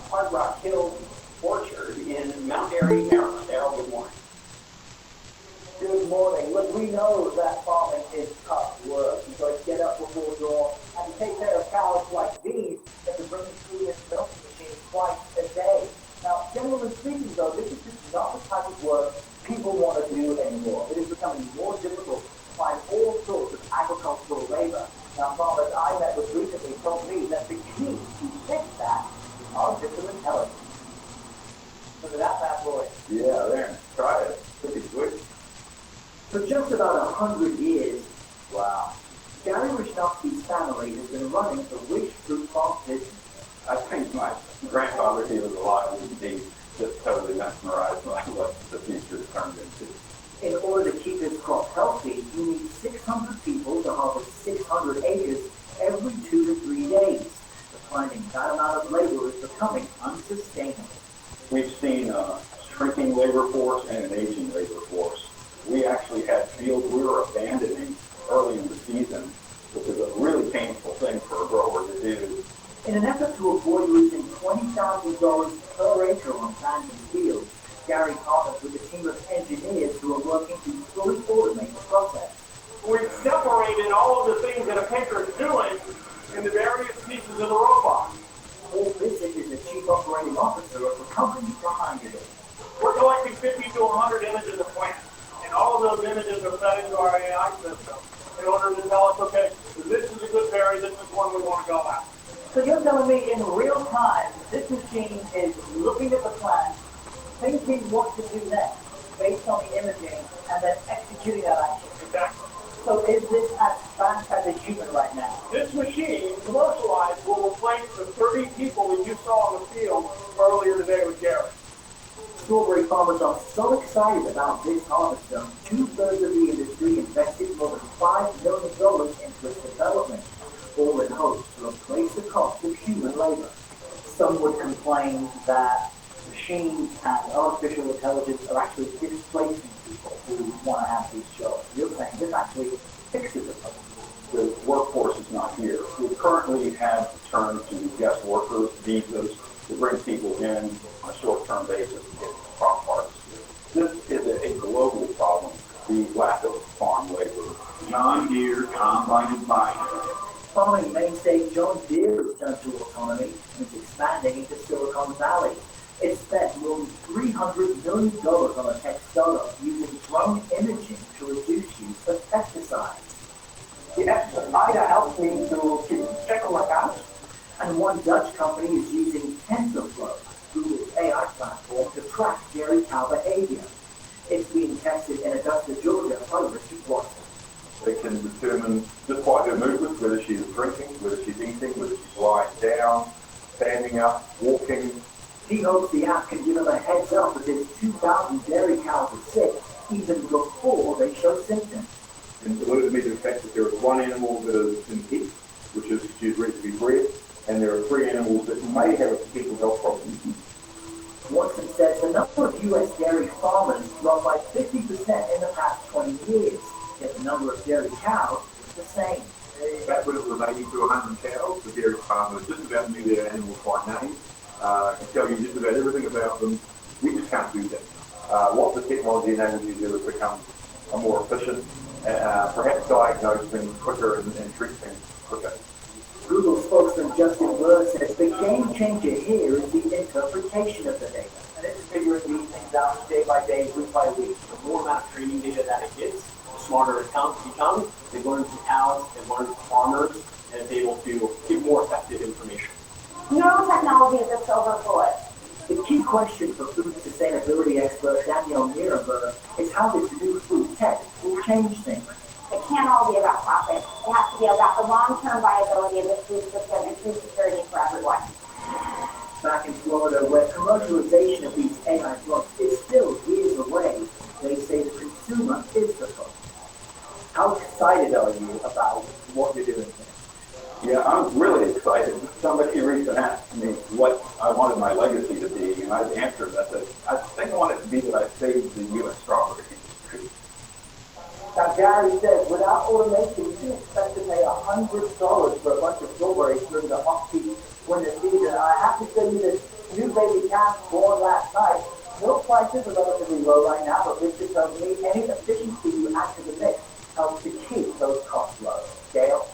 Hill Orchard in Mount Airy, Maryland. Harold, good morning. Good morning. Look, we know that farming is tough work. You got to get up before dawn and take care of cows like these that can bring you food and milking machines twice a day. Now, generally speaking, though, this is just not the type of work people want to do anymore. It is becoming more difficult to find all sorts of agricultural labor. Now, farmers I met with recently told me that the key to fix that is artificial intelligence. Look at that bad boy. Yeah, there. Try it. Pretty quick. For just about 100 years, wow, Gary Rishnovsky's family has been running the Wish Fruit Farm business. I think my grandfather, he was alive, would be just totally mesmerized by what the future turned into. In order to keep his crop healthy, you need 600 people to harvest 600 acres every 2 to 3 days. But finding that amount of labor is becoming unsustainable. We've seen a shrinking labor force and an aging labor force. We actually had fields we were abandoning early in the season, which is a really painful thing for a grower to do. In an effort to avoid losing $20,000 per acre on land and fields, Gary partners with a team of engineers who are working to fully automate the process. We've separated all of the things that a painter is doing into various pieces of the robot. Paul Bissett is the chief operating officer of the company behind it. We're collecting 50 to 100 images of plants, and all of those images are fed into our AI system in order to tell us, okay, this is a good berry, this is one we want to go after. So you're telling me in real time, this machine is looking at the plant, thinking what to do next based on the imaging, and then executing that action. Exactly. So is this as fast as a human right now? This machine, commercialized, will replace the 30 people that you saw in the field earlier today with Gary. Strawberry farmers are so excited about this harvest zone, 2/3 of the industry invested more than $5 million into its development, all in hopes to replace the cost of human labor. Some would complain that machines and artificial intelligence are actually displacing people who want to have these jobs. You're saying this actually fixes the problem. The workforce is not here. We currently have to turn to guest workers, visas, to bring people in on a short-term basis to get crop harvest. This is a global problem, the lack of farm labor. John Deere Combine Advisor. Farming mainstay John Deere has turned to autonomy and is expanding into Silicon Valley. It spent more than $300 million on a tech startup using drone imaging to reduce use of pesticides. Yes, Ida helps me to keep check on my cows. And one Dutch company is using TensorFlow, Google's AI platform, to track dairy cow behavior. It's being tested in Augusta, Georgia, by Richard Watson. They can determine just by her movements whether she is drinking, whether she's eating, whether she's lying down, standing up, walking. He hopes the app can give him a heads up that his 2,000 dairy cows are sick even before they show symptoms. And alerted me to the fact that there is one animal that is in heat, which is she's ready to be bred, and there are 3 animals that may have a potential health problem. Watson says the number of U.S. dairy farmers dropped by 50% in the past 20 years, yet the number of dairy cows is the same. Back when it was 80 to 100 cows, the dairy farmers just about knew their animals by name, can tell you just about everything about them. We just can't do that. What the technology enables you to do is become more efficient, perhaps diagnose things quicker and treat things quicker. Google spokesman Justin Bird says the game changer here is the interpretation of the data. And it's figuring these things out day by day, week by week. The more amount of training data that it gets, the smarter it becomes. They learn from cows, they learn from farmers, and it's able to give more effective information. No technology is a silver bullet. The key question for food sustainability expert Danielle Nierenberg is how this new food tech will change things. It can't all be about profit. It has to be about the long-term viability of the food system and food security for everyone. Back in Florida, where commercialization of these AI drugs is still years away, they say the consumer is the focus. How excited are you about what you're doing here? Yeah, I'm really excited. Somebody recently asked me what I wanted my legacy to be, and I answered. I said, I think I want it to be that I saved the U.S. strawberry industry. Now, Gary says, without automation, you can expect to pay $100 for a bunch of strawberries during the off-peak winter season. I have to tell you this new baby calf born last night. Milk prices are relatively low right now, but Richard tells me any efficiency you add to the mix helps to keep those costs low. Gail?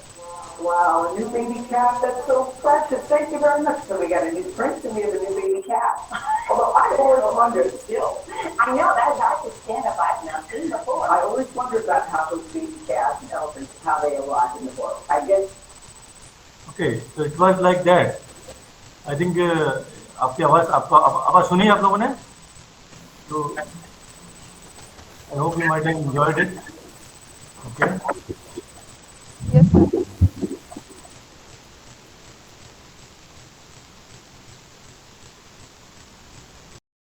Wow, a new baby calf, that's so precious. Thank you very much. So we got a new prince and we have a new baby calf. Although I always wondered still. I know, that's a stand-up I've not seen before. I always wondered about how those baby calves and elephants, how they arrive in the world. I guess. Okay, so it was like that. I think आपकी आवाज सुनी आप लोगों ने? So I hope you might have enjoyed it. Okay.